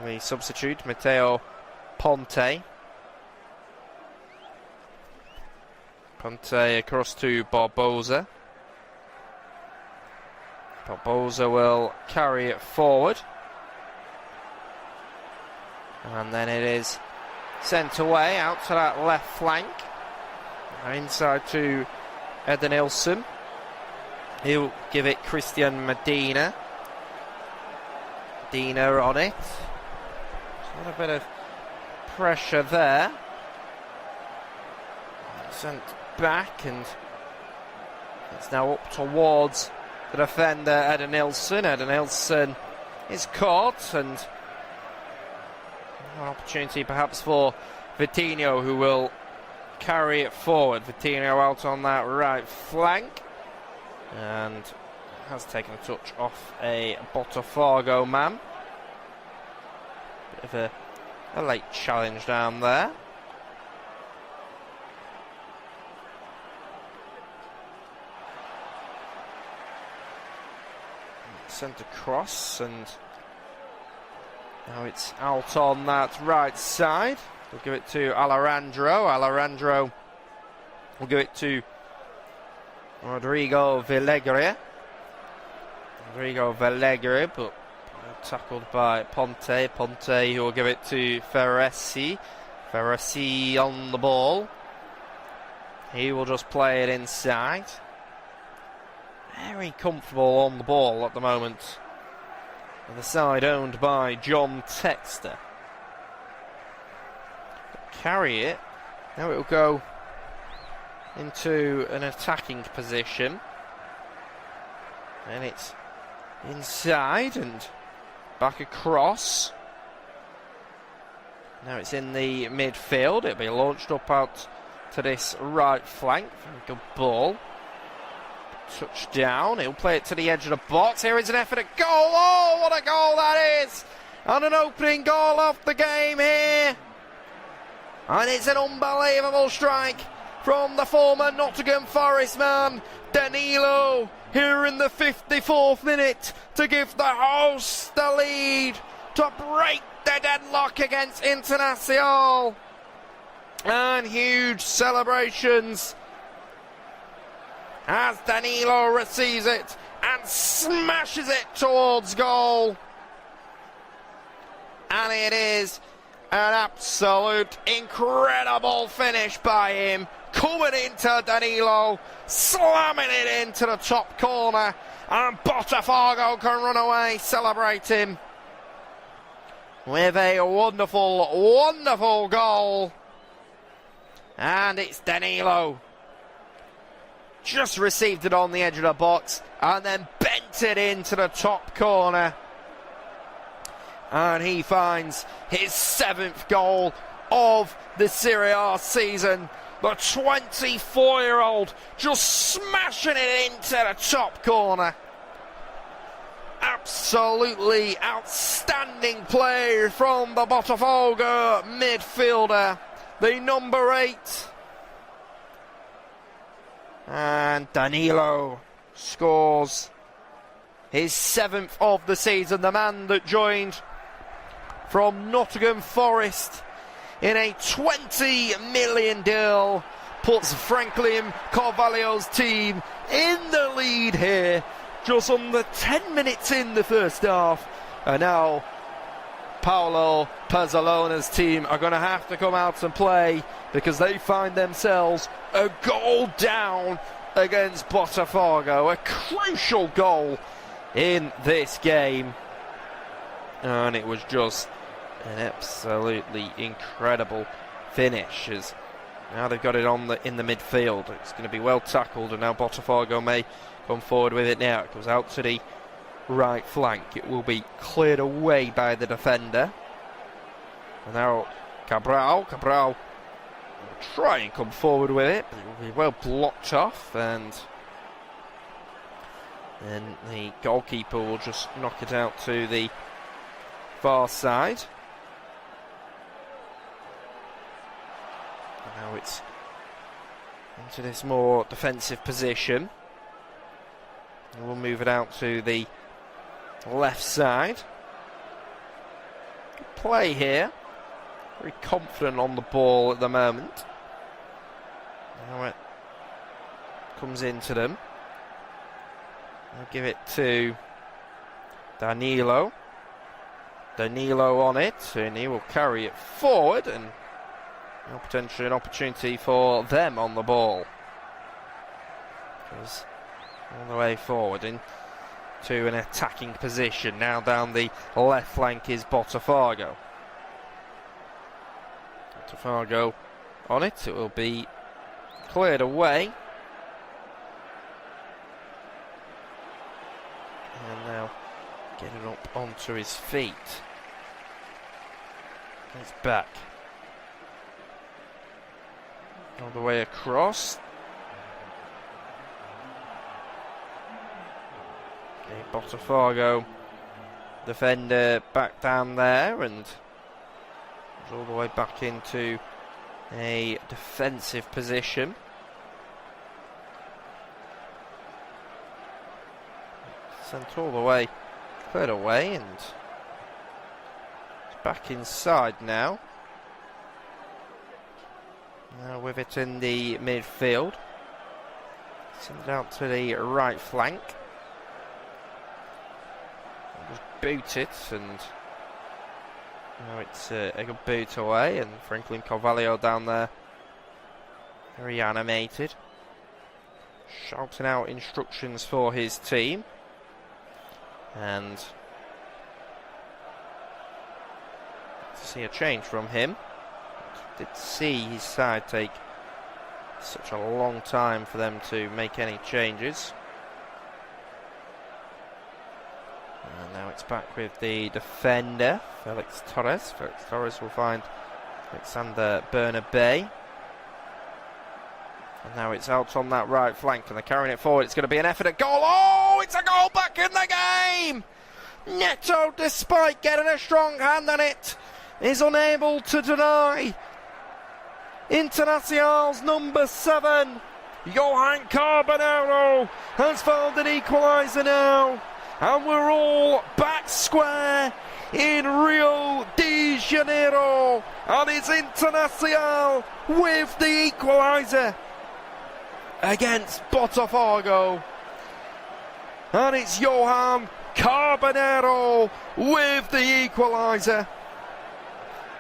The substitute, Matteo Ponte. Ponte across to Barbosa. Barbosa will carry it forward. And then it is sent away out to that left flank. Inside to Edenilson. He'll give it Christian Medina. Medina on it. A little bit of pressure there. Sent back, and it's now up towards the defender Edenilson. Edenilson is caught, and an opportunity perhaps for Vitinho, who will carry it forward. Vitinho out on that right flank, and has taken a touch off a Botafogo man. Bit of a late challenge down there. Sent across, and now it's out on that right side. We'll give it to Alejandro. Alejandro will give it to Rodrigo Vellegre. But tackled by Ponte. Ponte, who will give it to Ferresi. Ferresi on the ball. He will just play it inside. Very comfortable on the ball at the moment. And the side owned by John Textor. Carry it. Now it will go into an attacking position. And it's inside and back across. Now it's in the midfield. It'll be launched up out to this right flank. Very good ball. Touchdown. He'll play it to the edge of the box. Here is an effort at goal. Oh, what a goal that is! And an opening goal off the game here. And it's an unbelievable strike from the former Nottingham Forest man, Danilo, here in the 54th minute to give the hosts the lead, to break the deadlock against Internacional. And huge celebrations as Danilo receives it and smashes it towards goal. And it is an absolute incredible finish by him. Coming into Danilo, slamming it into the top corner, and Botafogo can run away celebrating with a wonderful, wonderful goal. And it's Danilo. Just received it on the edge of the box and then bent it into the top corner. And he finds his 7th goal of the Serie A season. The 24-year-old just smashing it into the top corner. Absolutely outstanding play from the Botafogo midfielder, the number 8. And Danilo scores his 7th of the season. The man that joined from Nottingham Forest in a 20 million deal puts Franklin Carvalho's team in the lead here, just under 10 minutes in the first half. And now Paulo Pezzalona's team are going to have to come out and play, because they find themselves a goal down against Botafogo. A crucial goal in this game. And it was just an absolutely incredible finish, as now they've got it in the midfield. It's going to be well tackled, and now Botafogo may come forward with it. Now it goes out to the right flank. It will be cleared away by the defender. And now Cabral will try and come forward with it, but it will be well blocked off, and then the goalkeeper will just knock it out to the far side. Now it's into this more defensive position. And we'll move it out to the left side. Good play here. Very confident on the ball at the moment. Now it comes into them. I'll give it to Danilo. Danilo on it, and he will carry it forward, and potentially an opportunity for them on the ball. Goes all the way forward into an attacking position. Now down the left flank is Botafogo. Botafogo on it. It will be cleared away. And now getting up onto his feet. He's back. All the way across. Okay, Botafogo defender back down there, and all the way back into a defensive position. Sent all the way, cleared away, and it's back inside now. Now with it in the midfield. Send it out to the right flank. Just boot it, and now it's a good boot away, and Franklin Carvalho down there, very animated, shouting out instructions for his team. And to see a change from him. Did see his side take such a long time for them to make any changes. And now it's back with the defender, Felix Torres. Felix Torres will find Alexander Bernabé. And now it's out on that right flank, and they're carrying it forward. It's going to be an effort at goal. Oh, it's a goal back in the game! Neto, despite getting a strong hand on it, is unable to deny. Internacional's number 7, Johan Carbonero, has found an equaliser now. And we're all back square in Rio de Janeiro. And it's Internacional with the equaliser against Botafogo. And it's Johan Carbonero with the equaliser.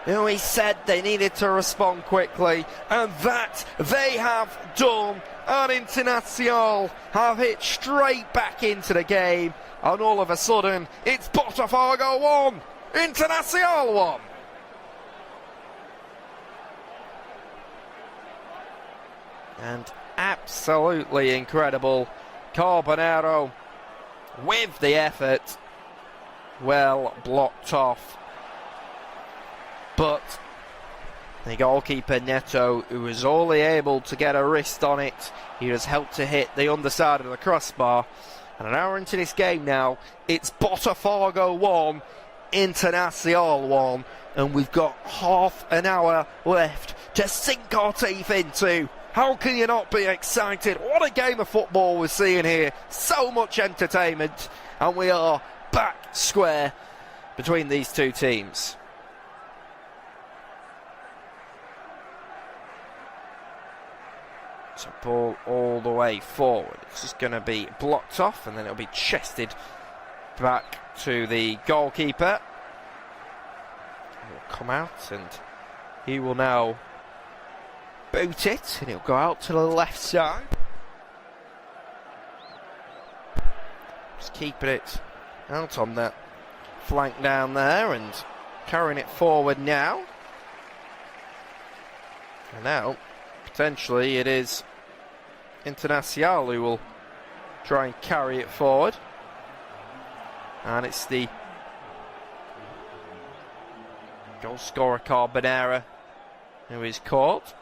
He said they needed to respond quickly, and that they have done. And Internacional have hit straight back into the game, and all of a sudden it's Botafogo 1, Internacional 1. And absolutely incredible. Carbonero with the effort, well blocked off. But the goalkeeper Neto, who was only able to get a wrist on it, he was helped to hit the underside of the crossbar. And an hour into this game now, it's Botafogo 1, Internacional 1, and we've got half an hour left to sink our teeth into. How can you not be excited? What a game of football we're seeing here. So much entertainment, and we are back square between these two teams. So ball all the way forward. It's just going to be blocked off, and then it'll be chested back to the goalkeeper. He'll come out, and he will now boot it, and he'll go out to the left side. Just keeping it out on that flank down there, and carrying it forward now. And now, potentially, it is Internacional who will try and carry it forward. And it's the goal scorer Carbonero who is caught.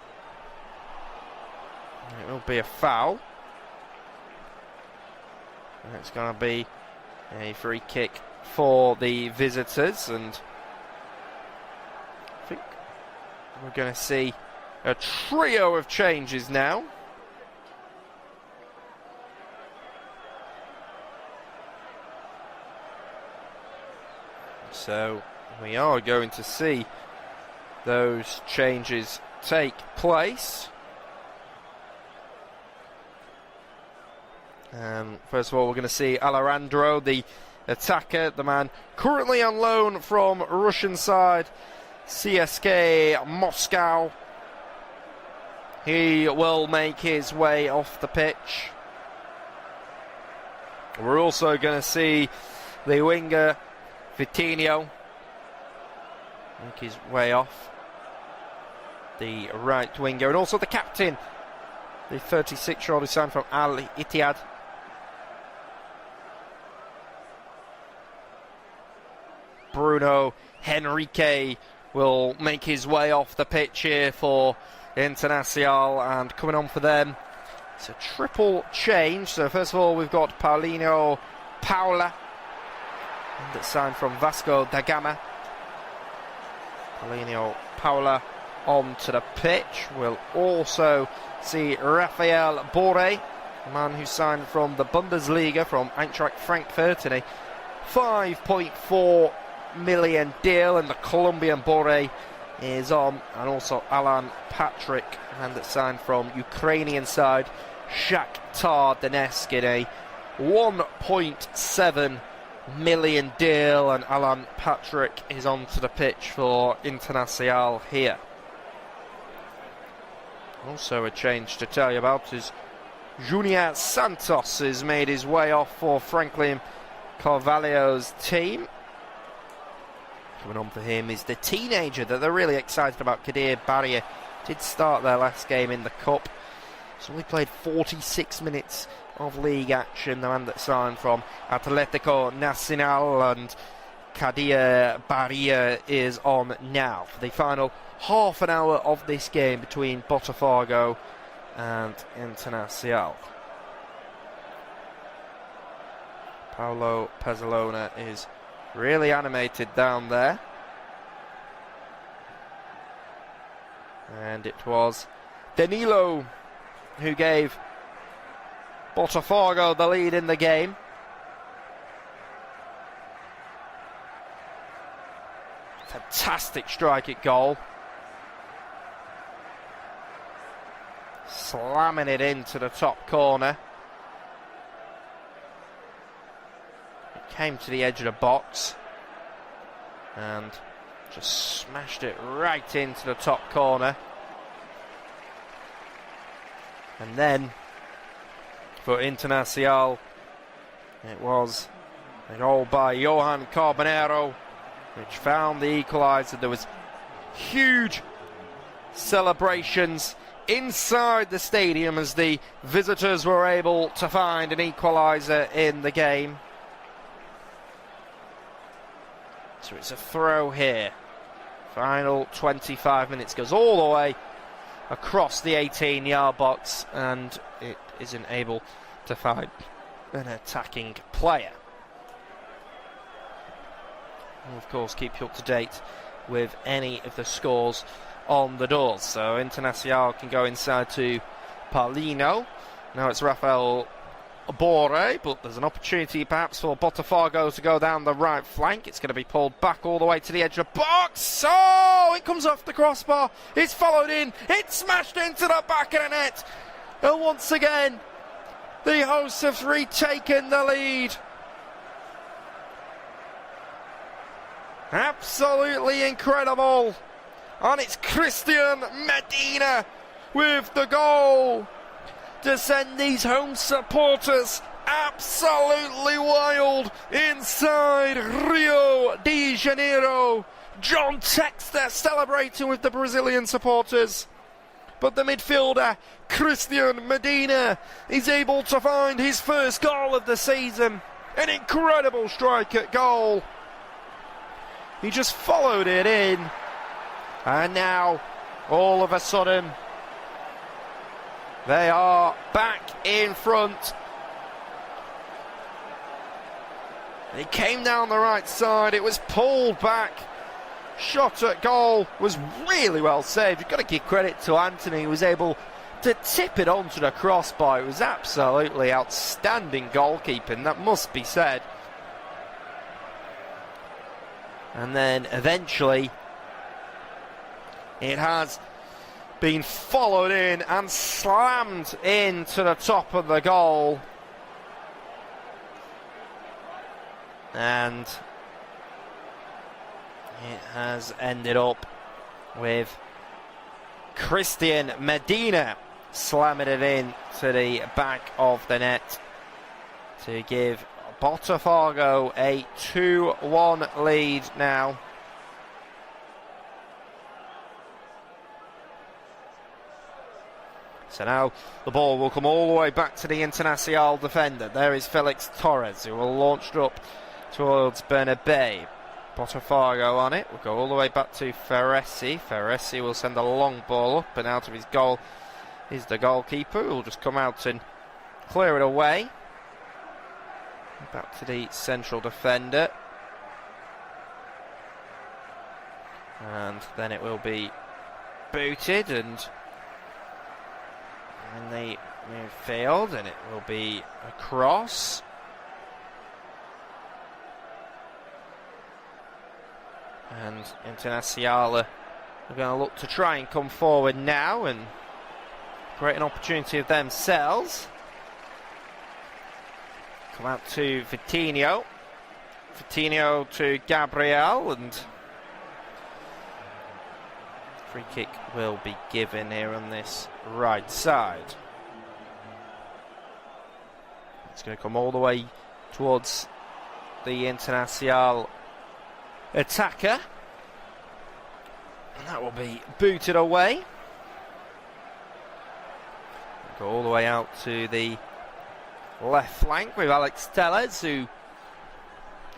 It will be a foul. And it's going to be a free kick for the visitors, and I think we're going to see a trio of changes now. So we are going to see those changes take place. First of all, we're going to see Alejandro, the attacker, the man currently on loan from Russian side CSKA Moscow. He will make his way off the pitch. We're also going to see the winger Vitinho make his way off, the right winger, and also the captain, the 36-year-old who signed from Al Ittihad. Bruno Henrique will make his way off the pitch here for Internacional, and coming on for them, it's a triple change. So first of all, we've got Paulinho Paula, that's signed from Vasco da Gama. Paulinho Paula onto the pitch. We'll also see Rafael Borre, a man who signed from the Bundesliga from Eintracht Frankfurt in a 5.4 million deal, and the Colombian Borre is on, and also Alan Patrick, and that's signed from Ukrainian side Shakhtar Donetsk in a 1.7 million deal, and Alan Patrick is onto the pitch for Internacional here. Also a change to tell you about is Junior Santos has made his way off for Franklin Carvalho's team. Coming on for him is the teenager that they're really excited about, Kadir Barrier. Did start their last game in the Cup. He's only played 46 minutes of league action. The man that signed from Atlético Nacional, and Kadir Barrier is on now for the final half an hour of this game between Botafogo and Internacional. Paulo Pezzolona is really animated down there, and it was Danilo who gave Botafogo the lead in the game. Fantastic strike at goal, slamming it into the top corner. Came to the edge of the box and just smashed it right into the top corner. And then for Internacional, it was a goal by Johan Carbonero which found the equaliser. There was huge celebrations inside the stadium as the visitors were able to find an equaliser in the game. So it's a throw here. Final 25 minutes, goes all the way across the 18-yard box, and it isn't able to find an attacking player. We'll of course keep you up to date with any of the scores on the doors. So Internacional can go inside to Paulino. Now it's Rafael Borre, but there's an opportunity perhaps for Botafogo to go down the right flank. It's going to be pulled back all the way to the edge of the box. Oh, it comes off the crossbar. It's followed in. It's smashed into the back of the net. And once again, the hosts have retaken the lead. Absolutely incredible. And it's Christian Medina with the goal to send these home supporters absolutely wild inside Rio de Janeiro. John Textor celebrating with the Brazilian supporters, but the midfielder Christian Medina is able to find his first goal of the season. An incredible strike at goal. He just followed it in, and now all of a sudden they are back in front. It came down the right side. It was pulled back shot at goal was really well saved. You've got to give credit to Anthony, who was able to tip it onto the crossbar. It was absolutely outstanding goalkeeping, that must be said. And then eventually it has been followed in and slammed into the top of the goal. And it has ended up with Christian Medina slamming it in to the back of the net to give Botafogo a 2-1 lead now. So now the ball will come all the way back to the Internacional defender. There is Felix Torres, who will launch it up towards Bernabé. Botafogo on it. We'll go all the way back to Ferresi. Ferresi will send a long ball up, and out of his goal is the goalkeeper, who will just come out and clear it away. Back to the central defender. And then it will be booted and in the midfield, and it will be a cross. And Internacional are going to look to try and come forward now and create an opportunity of themselves. Come out to Vitinho. Vitinho to Gabriel, and free kick will be given here on this right side. It's going to come all the way towards the Internacional attacker, and that will be booted away. Go all the way out to the left flank with Alex Tellez, who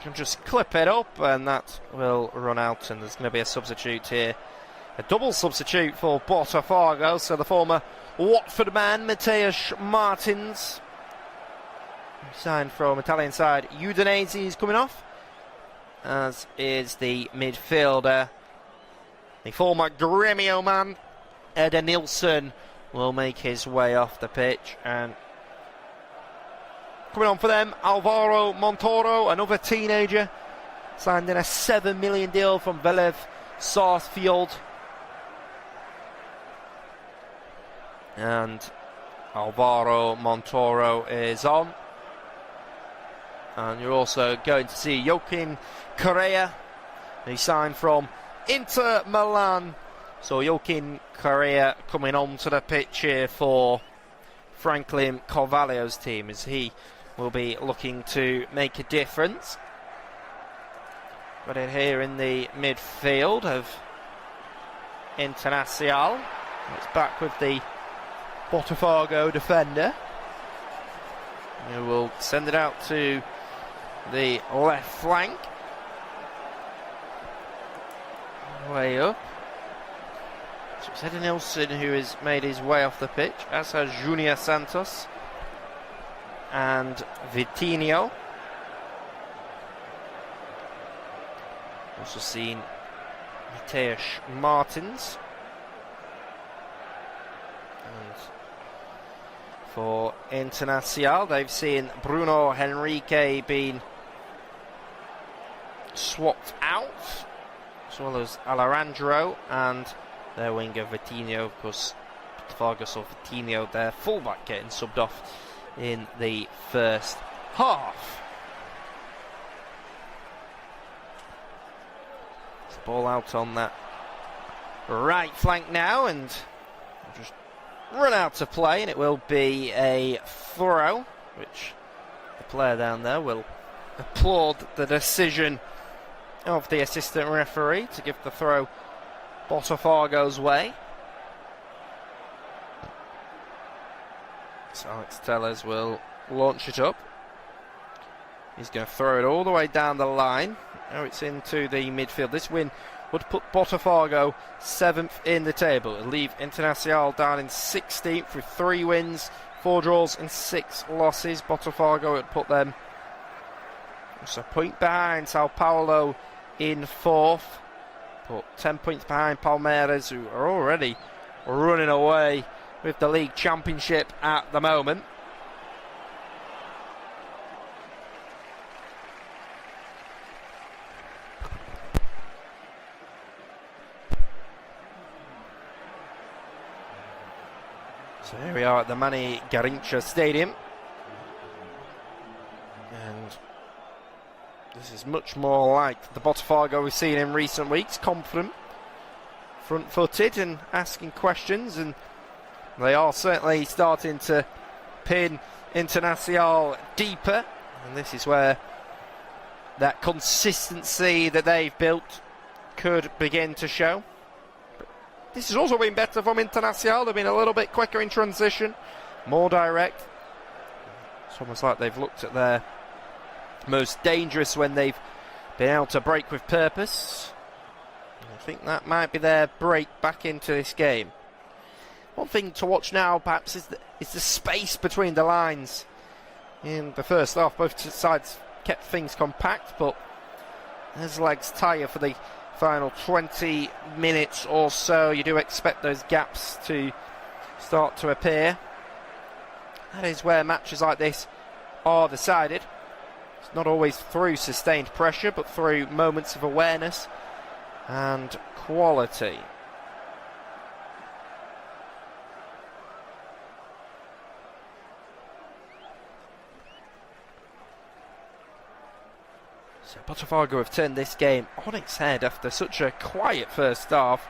can just clip it up, and that will run out, and there's going to be a substitute here. A double substitute for Botafogo, so the former Watford man, Matheus Martins, signed from Italian side Udinese, is coming off, as is the midfielder. The former Gremio man, Eder Nilsson, will make his way off the pitch, and coming on for them, Alvaro Montoro, another teenager, signed in a $7 million deal from Velev Sarsfield. And Alvaro Montoro is on. And you're also going to see Joaquin Correa, he signed from Inter Milan. So Joaquin Correa coming onto the pitch here for Franklin Carvalho's team, as he will be looking to make a difference. Got it here in the midfield of Internacional. It's back with the Botafogo defender, who will send it out to the left flank. Way up. So it's Eder Nilsson who has made his way off the pitch, as has Junior Santos and Vitinho. Also seen Matheus Martins. And for Internacional, they've seen Bruno Henrique being swapped out, as well as Alejandro and their winger Vitinho. Of course, Vargas or Vitinho, their fullback, getting subbed off in the first half. It's the ball out on that right flank now, and just run out to play, and it will be a throw, which the player down there will applaud the decision of the assistant referee to give the throw Botafogo's way. So Alex Tellez will launch it up. He's going to throw it all the way down the line. Now it's into the midfield. This win would put Botafogo 7th in the table. It'll leave Internacional down in 16th with 3 wins, 4 draws and 6 losses. Botafogo would put them just a point behind Sao Paulo in 4th. But 10 points behind Palmeiras, who are already running away with the league championship at the moment. So here we are at the Manny Garrincha Stadium. And this is much more like the Botafogo we've seen in recent weeks. Confident, front-footed and asking questions. And they are certainly starting to pin Internacional deeper. And this is where that consistency that they've built could begin to show. This has also been better from Internacional. They've been a little bit quicker in transition, more direct. It's almost like they've looked at their most dangerous when they've been able to break with purpose. I think that might be their break back into this game. One thing to watch now, perhaps, is the space between the lines. In the first half, both sides kept things compact, but as legs tire for the final 20 minutes or so, you do expect those gaps to start to appear. That is where matches like this are decided. It's not always through sustained pressure, but through moments of awareness and quality. So Botafogo have turned this game on its head after such a quiet first half.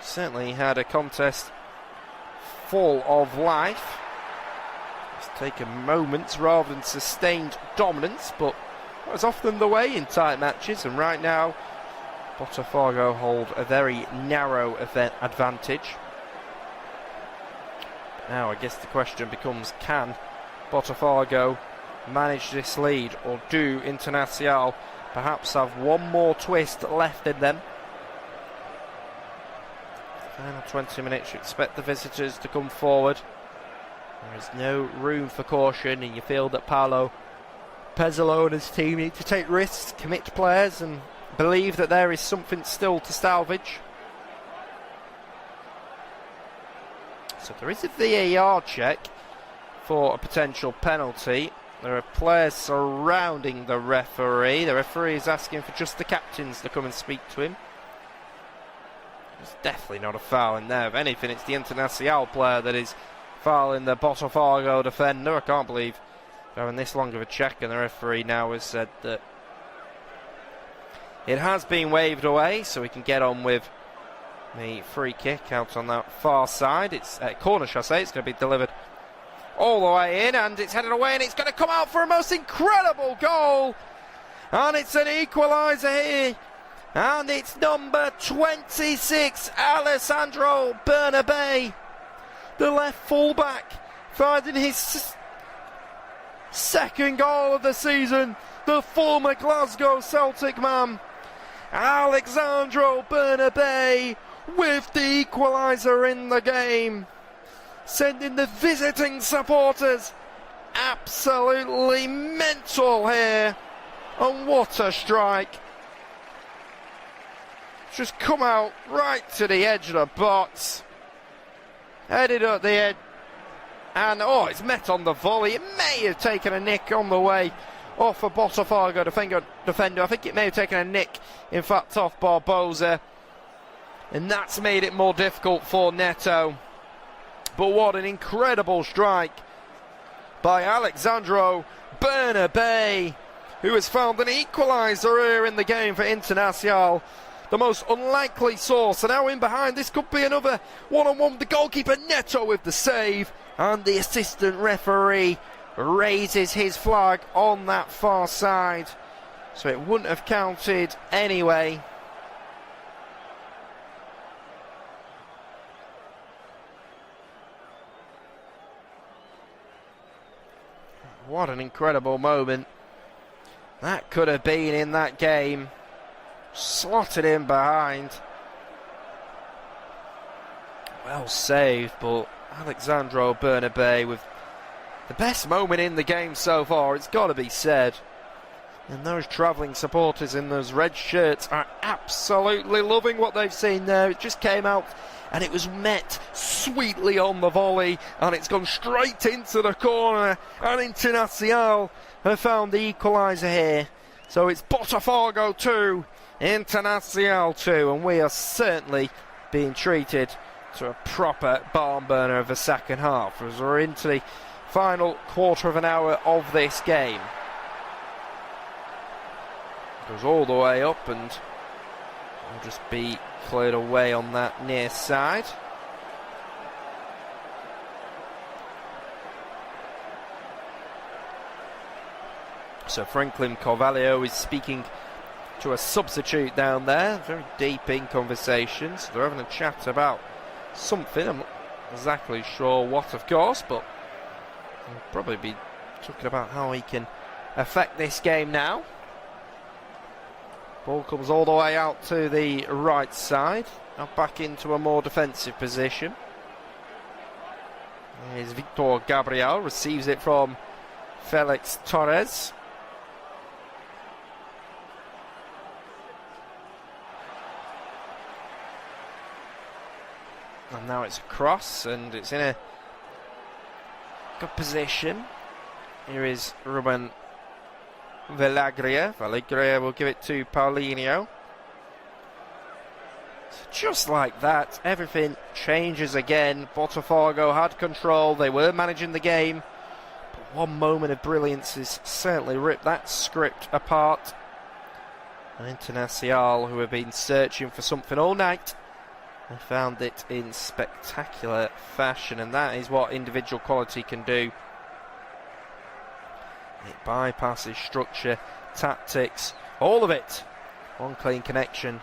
Certainly had a contest full of life. It's taken moments rather than sustained dominance, but that was often the way in tight matches, and right now Botafogo hold a very narrow advantage. Now I guess the question becomes, can Botafogo manage this lead, or do Internacional perhaps have one more twist left in them? Final 20 minutes, you expect the visitors to come forward. There is no room for caution, and you feel that Paulo Pezzolo and his team need to take risks, commit players, and believe that there is something still to salvage. So there is a VAR check for a potential penalty. There are players surrounding the referee. The referee is asking for just the captains to come and speak to him. There's definitely not a foul in there. If anything, it's the Internacional player that is fouling the Botafogo defender. I can't believe they're having this long of a check, and the referee now has said that it has been waved away, so we can get on with the free kick out on that far side. It's a corner, shall I say. It's going to be delivered all the way in, and it's headed away, and it's going to come out for a most incredible goal. And it's an equaliser here. And it's number 26, Alessandro Bernabé, the left fullback, finding his second goal of the season. The former Glasgow Celtic man, Alessandro Bernabé, with the equaliser in the game, sending the visiting supporters absolutely mental here. And what a strike. Just come out right to the edge of the box, headed up the edge, and it's met on the volley. It may have taken a nick on the way off a Botafogo defender. I think it may have taken a nick, in fact, off Barbosa, and that's made it more difficult for Neto. But what an incredible strike by Alessandro Bernabé, who has found an equaliser here in the game for Internacional. The most unlikely source, and now in behind, this could be another one-on-one. The goalkeeper Neto with the save, and the assistant referee raises his flag on that far side, so it wouldn't have counted anyway. What an incredible moment that could have been in that game. Slotted in behind. Well saved, but Alessandro Bernabé with the best moment in the game so far, it's got to be said. And those travelling supporters in those red shirts are absolutely loving what they've seen there. It just came out and it was met sweetly on the volley, and it's gone straight into the corner, and Internacional have found the equaliser here. So it's Botafogo 2, Internacional 2, and we are certainly being treated to a proper barn burner of a second half as we're into the final quarter of an hour of this game. Goes all the way up and will just be cleared away on that near side. So Franklin Carvalho is speaking to a substitute down there, very deep in conversations. They're having a chat about something, I'm not exactly sure what, of course, but they'll probably be talking about how he can affect this game now. Ball comes all the way out to the right side, now back into a more defensive position. Here's Victor Gabriel, receives it from Felix Torres. And now it's a cross, and it's in a good position. Here is Ruben Valagria. Valagria will give it to Paulinho. So just like that, everything changes again. Botafogo had control, they were managing the game, but one moment of brilliance has certainly ripped that script apart. And Internacional, who have been searching for something all night, they found it in spectacular fashion, and that is what individual quality can do. It bypasses structure, tactics, all of it. One clean connection,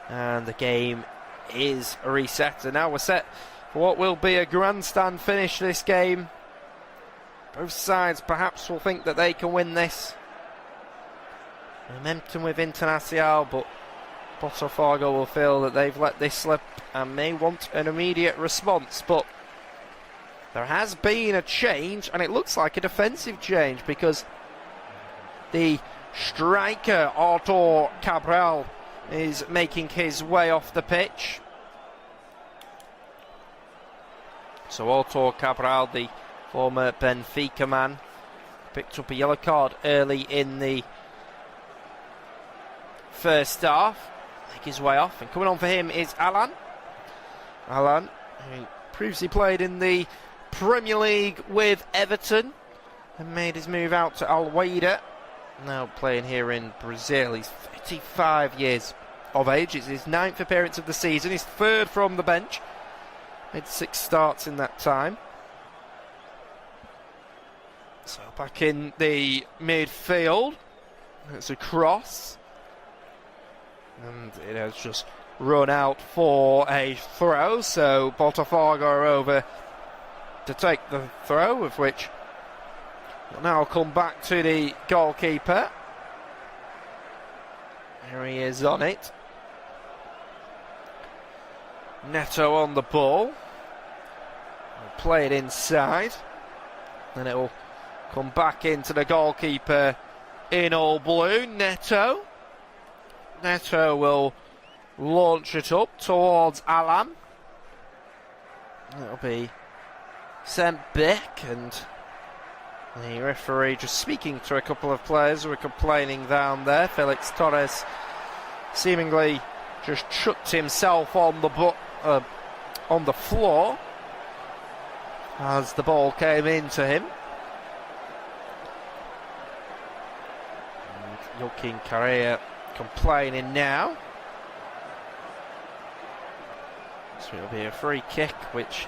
and the game is reset. And now we're set for what will be a grandstand finish this game. Both sides perhaps will think that they can win this. Momentum with Internacional, but Botafogo will feel that they've let this slip and may want an immediate response. But there has been a change, and it looks like a defensive change, because the striker Artur Cabral is making his way off the pitch. So Artur Cabral, the former Benfica man, picked up a yellow card early in the first half. Make his way off, and coming on for him is Alan, who previously played in the Premier League with Everton and made his move out to Almeida. Now playing here in Brazil. He's 35 years of age. It's his 9th appearance of the season, his 3rd from the bench. Made 6 starts in that time. So back in the midfield, it's a cross, and it has just run out for a throw. So Botafogo are over to take the throw, of which will now come back to the goalkeeper. Here he is on it. Neto on the ball. We'll play it inside, and it will come back into the goalkeeper in all blue. Neto will launch it up towards Alam. It'll be sent back, and the referee just speaking to a couple of players who are complaining down there. Felix Torres seemingly just chucked himself on the floor as the ball came into him. And Joaquin Correa complaining now. So it'll be a free kick, which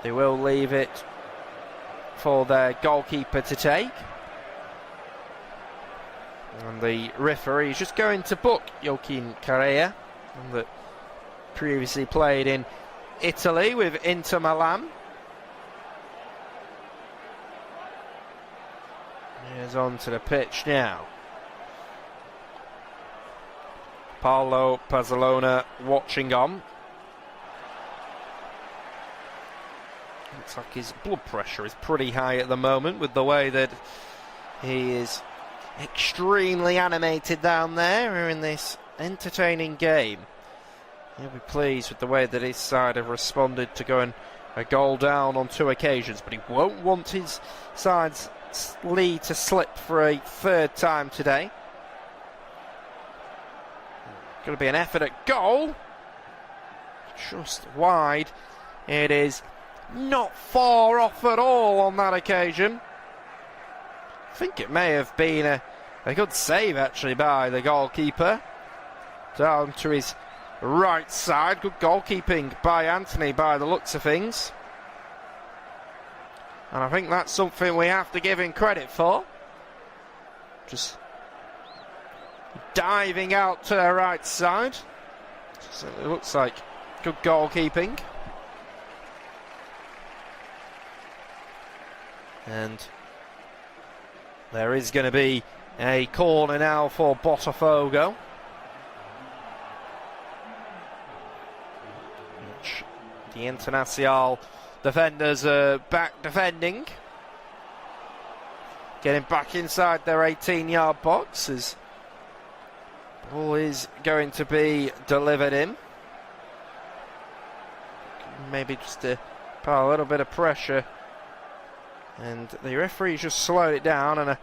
they will leave it for their goalkeeper to take. And the referee is just going to book Joaquin Correa, that previously played in Italy with Inter Milan. Here's onto the pitch now. Paulo Pazzolona watching on. Looks like his blood pressure is pretty high at the moment with the way that he is extremely animated down there in this entertaining game. He'll be pleased with the way that his side have responded to going a goal down on 2 occasions, but he won't want his side's lead to slip for a 3rd time today. Going to be an effort at goal. Just wide. It is not far off at all on that occasion. I think it may have been a good save actually by the goalkeeper. Down to his right side. Good goalkeeping by Anthony by the looks of things. And I think that's something we have to give him credit for. Just diving out to the right side. So it looks like good goalkeeping. And there is going to be a corner now for Botafogo. Which the Internacional defenders are back defending. Getting back inside their 18-yard box as ball is going to be delivered in. Maybe just to put a little bit of pressure. And the referee's just slowed it down, and I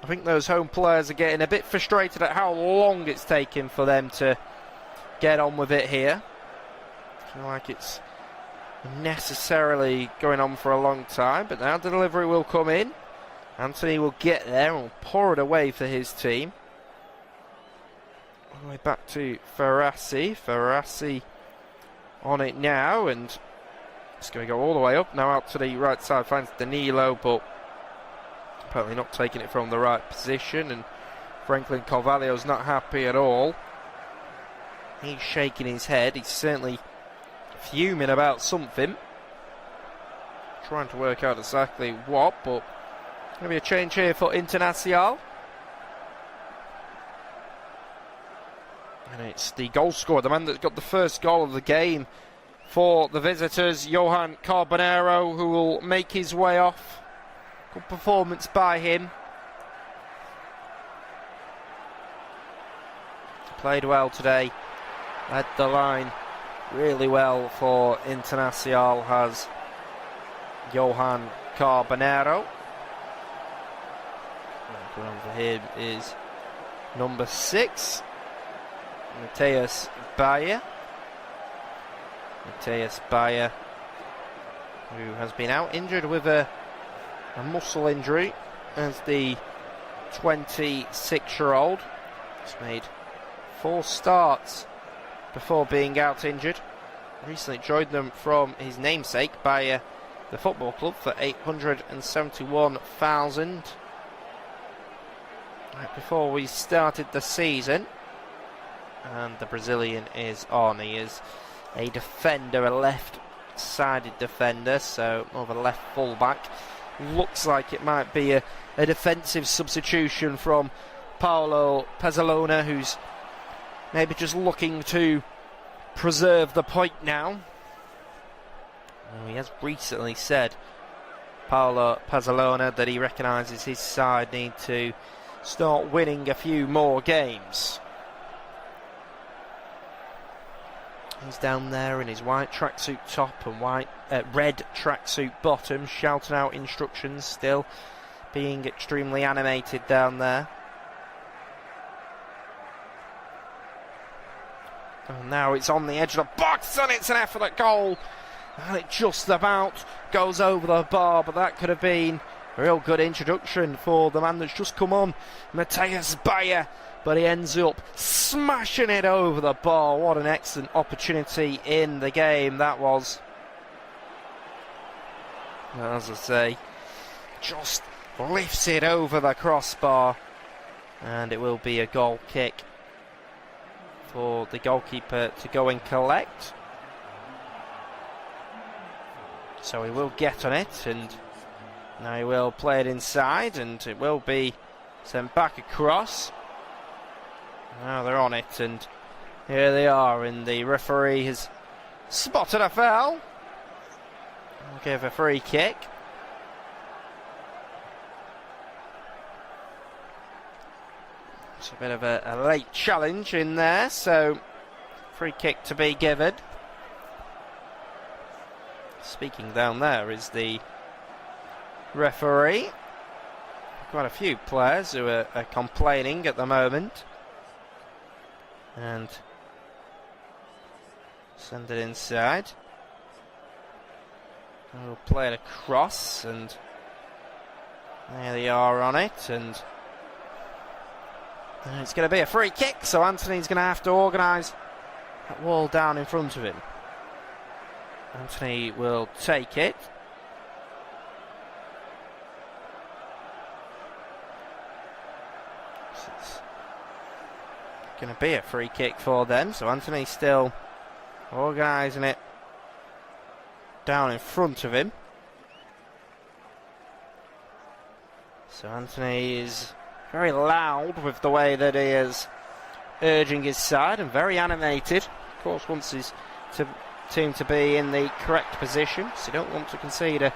think those home players are getting a bit frustrated at how long it's taken for them to get on with it here. I feel like it's necessarily going on for a long time, but now the delivery will come in. Anthony will get there and will pour it away for his team. All the way back to Ferrassi. Ferrassi on it now, and it's going to go all the way up now out to the right side. Finds Danilo, but apparently not taking it from the right position, and Franklin Carvalho's not happy at all. He's shaking his head. He's certainly fuming about something. Trying to work out exactly what, but going to be a change here for Internacional. And it's the goal scorer, the man that got the first goal of the game for the visitors, Johan Carbonero, who will make his way off. Good performance by him. Played well today. Led the line really well for Internacional, has Johan Carbonero. Going on for him is number 6, Mateus Bayer. Mateus Bayer, who has been out injured with a muscle injury as the 26-year-old. He's made 4 starts before being out injured. Recently joined them from his namesake, Bayer, the football club, for 871,000. Right before we started the season. And the Brazilian is on. He is a defender, a left-sided defender, so more of a left full-back. Looks like it might be a defensive substitution from Paulo Pezzalona, who's maybe just looking to preserve the point now. Well, he has recently said, Paulo Pezzalona, that he recognises his side need to start winning a few more games. He's down there in his white tracksuit top and red tracksuit bottom, shouting out instructions, still being extremely animated down there. And now it's on the edge of the box, and it's an effort at goal. And it just about goes over the bar, but that could have been a real good introduction for the man that's just come on, Mateus Bayer. But he ends up smashing it over the bar. What an excellent opportunity in the game that was. As I say, just lifts it over the crossbar. And it will be a goal kick for the goalkeeper to go and collect. So he will get on it, and now he will play it inside, and it will be sent back across. Now they're on it, and here they are, and the referee has spotted a foul. I'll give a free kick. a bit of a late challenge in there, so free kick to be given. Speaking down there is the referee. Quite a few players who are complaining at the moment. And send it inside. We'll play it across, and there they are on it, and it's going to be a free kick, so Anthony's going to have to organise that wall down in front of him. Anthony will take it. So it's going to be a free kick for them, so Anthony's still organising it down in front of him. So Anthony is very loud with the way that he is urging his side, and very animated. Of course, wants his team to be in the correct position, so you don't want to concede a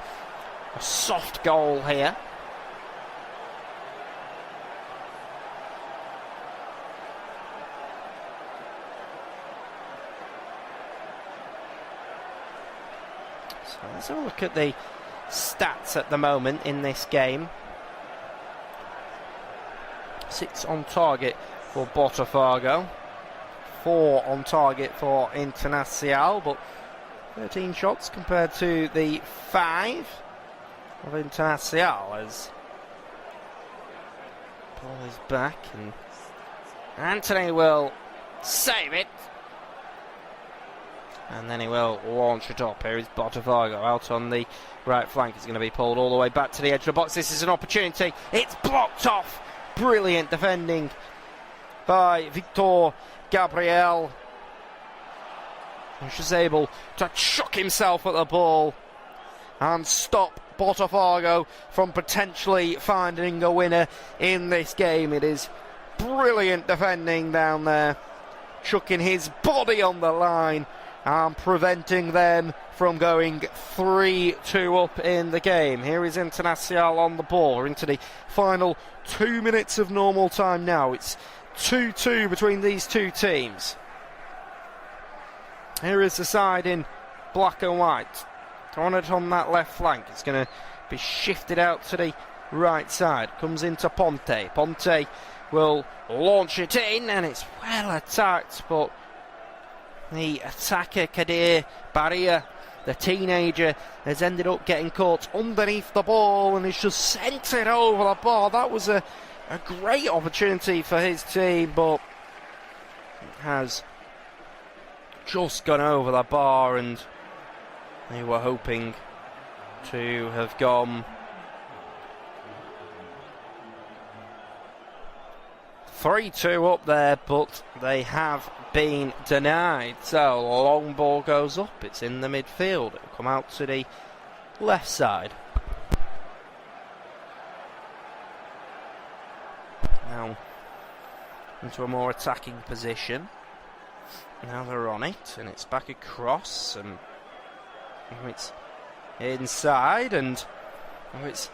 soft goal here. So let's have a look at the stats at the moment in this game. 6 on target for Botafogo, 4 on target for Internacional, but 13 shots compared to the 5 of Internacional, as ball is back and Anthony will save it, and then he will launch it up. Here is Botafogo out on the right flank. It's going to be pulled all the way back to the edge of the box. This is an opportunity. It's blocked off. Brilliant defending by Victor Gabriel. He's just able to chuck himself at the ball and stop Botafogo from potentially finding a winner in this game. It is brilliant defending down there, chucking his body on the line and preventing them from going 3-2 up in the game. Here is Internacional on the ball. We're into the final 2 minutes of normal time now. It's 2-2 between these two teams. Here is the side in black and white. On it on that left flank. It's going to be shifted out to the right side. Comes into Ponte. Ponte will launch it in, and it's well attacked, but the attacker, Kadir Barria, the teenager, has ended up getting caught underneath the ball and has just sent it over the bar. That was a great opportunity for his team, but it has just gone over the bar, and they were hoping to have gone 3-2 up there, but they have been denied. So a long ball goes up, it's in the midfield, it'll come out to the left side. Now into a more attacking position. Now they're on it, and it's back across, and it's inside, and it's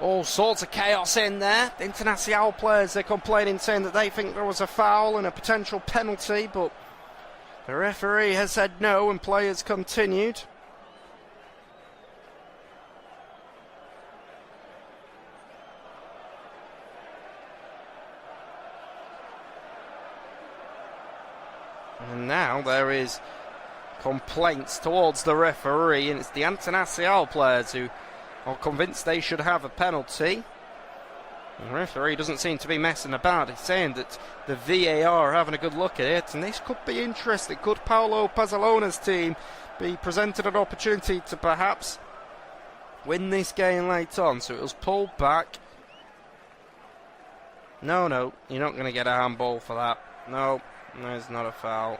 all sorts of chaos in there. The Internacional players, they're complaining, saying that they think there was a foul and a potential penalty, but the referee has said no, and players continued. And now there is complaints towards the referee, and it's the Internacional players who are convinced they should have a penalty. The referee doesn't seem to be messing about. He's saying that the VAR are having a good look at it, and this could be interesting. Could Paulo Pezzalona's team be presented an opportunity to perhaps win this game late on? So it was pulled back. No, you're not going to get a handball for that. No, it's not a foul.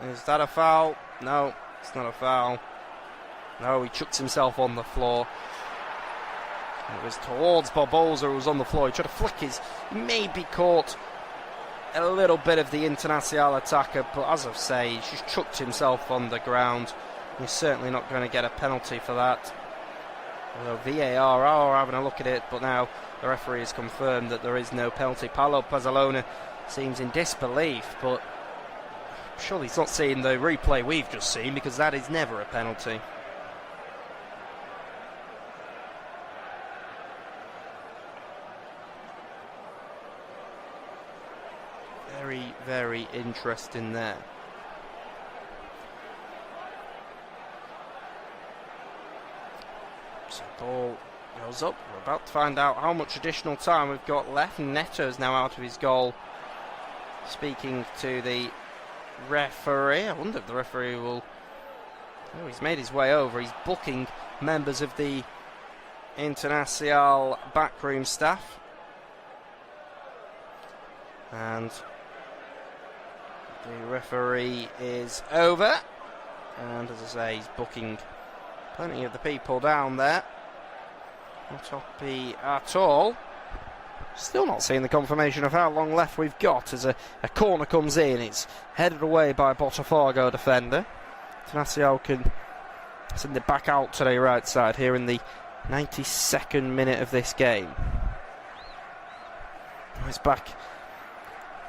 Is that a foul? No, it's not a foul. No, he chucks himself on the floor. It was towards Barbosa, who was on the floor. He tried to flick his... He maybe caught a little bit of the Internacional attacker, but as I say, he's just chucked himself on the ground. He's certainly not going to get a penalty for that. Although VAR are having a look at it, but now the referee has confirmed that there is no penalty. Paulo Pezzalona seems in disbelief, but surely he's not seeing the replay we've just seen, because that is never a penalty. Very, very interesting there. So ball goes up. We're about to find out how much additional time we've got left. Neto's now out of his goal, speaking to the referee. I wonder if the referee will... Oh, he's made his way over. He's booking members of the Internacional backroom staff. And the referee is over. And as I say, he's booking plenty of the people down there. Not happy at all. Still not seeing the confirmation of how long left we've got as a corner comes in. It's headed away by a Botafogo defender. Internacional can send it back out to the right side here in the 92nd minute of this game. It's back.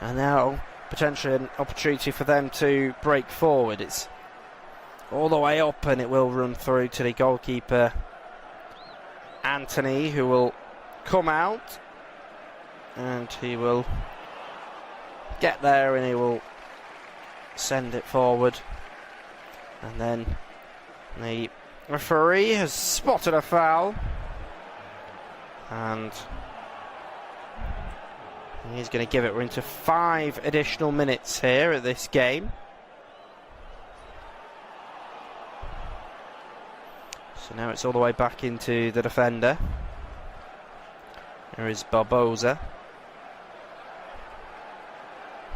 And now potentially an opportunity for them to break forward. It's all the way up, and it will run through to the goalkeeper Anthony, who will come out, and he will get there and he will send it forward. And then the referee has spotted a foul, and he's going to give it. We're into 5 additional minutes here at this game. So now it's all the way back into the defender. There is Barbosa.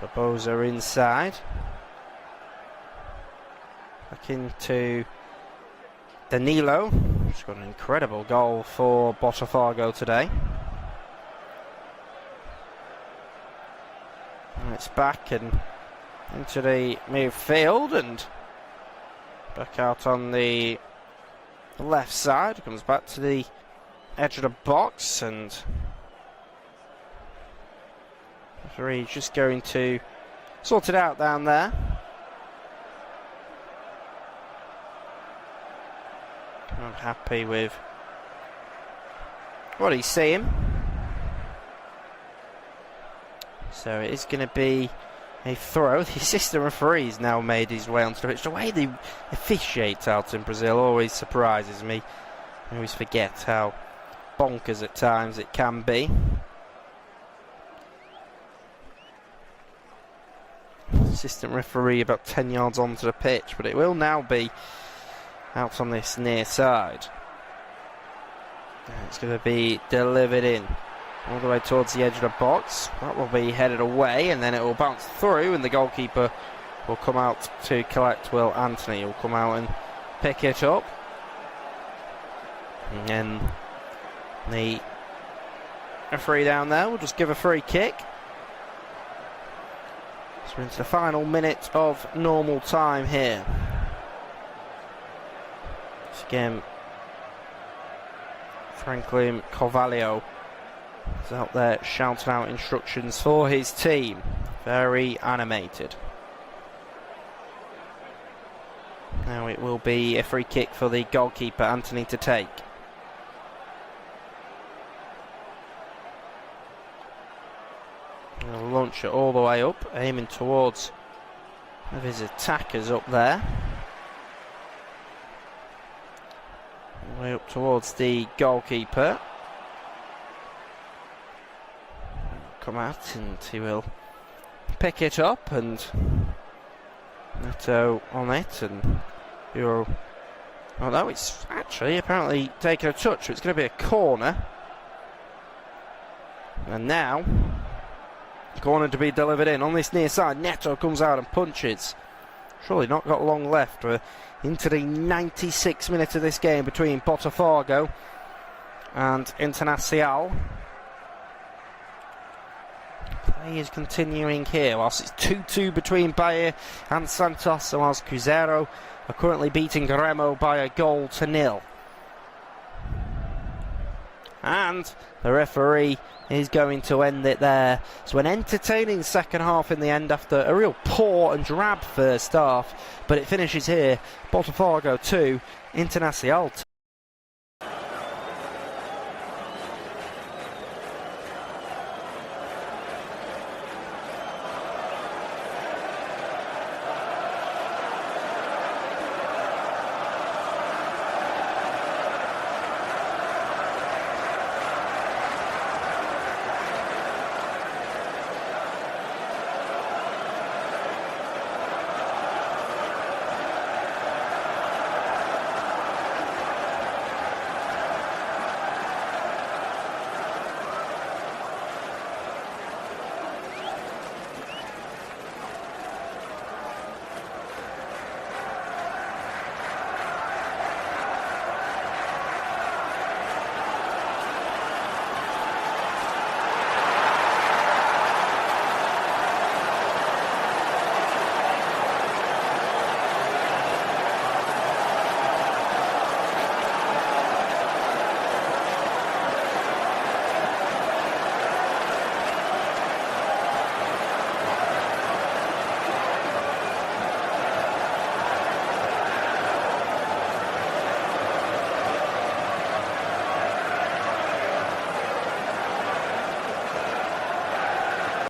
Barbosa inside. Back into Danilo. He's got an incredible goal for Botafogo today. And it's back and into the midfield and back out on the left side. Comes back to the edge of the box, and the referee just going to sort it out down there. Not happy with what he's seeing. So it is going to be a throw. The assistant referee's now made his way onto the pitch. The way they officiate out in Brazil always surprises me. I always forget how bonkers at times it can be. Assistant referee about 10 yards onto the pitch, but it will now be out on this near side. And it's going to be delivered in all the way towards the edge of the box. That will be headed away, and then it will bounce through, and the goalkeeper will come out to collect. Will Anthony will come out and pick it up, and then the referee down there will just give a free kick. So we're into the final minute of normal time here. So again, Franklin Carvalho is out there shouting out instructions for his team. Very animated. Now it will be a free kick for the goalkeeper Anthony to take. He'll launch it all the way up, aiming towards one of his attackers up there. All the way up towards the goalkeeper. Come out and he will pick it up, and Neto on it, and you'll... Oh no, it's actually apparently taking a touch, so it's going to be a corner. And now, corner to be delivered in on this near side. Neto comes out and punches. Surely not got long left. We're into the 96th minute of this game between Botafogo and Internacional. Play is continuing here whilst it's 2-2 between Bahia and Santos, and whilst Cruzeiro are currently beating Remo by 1-0. and the referee is going to end it there. So an entertaining second half in the end after a real poor and drab first half, but it finishes here. Botafogo 2, Internacional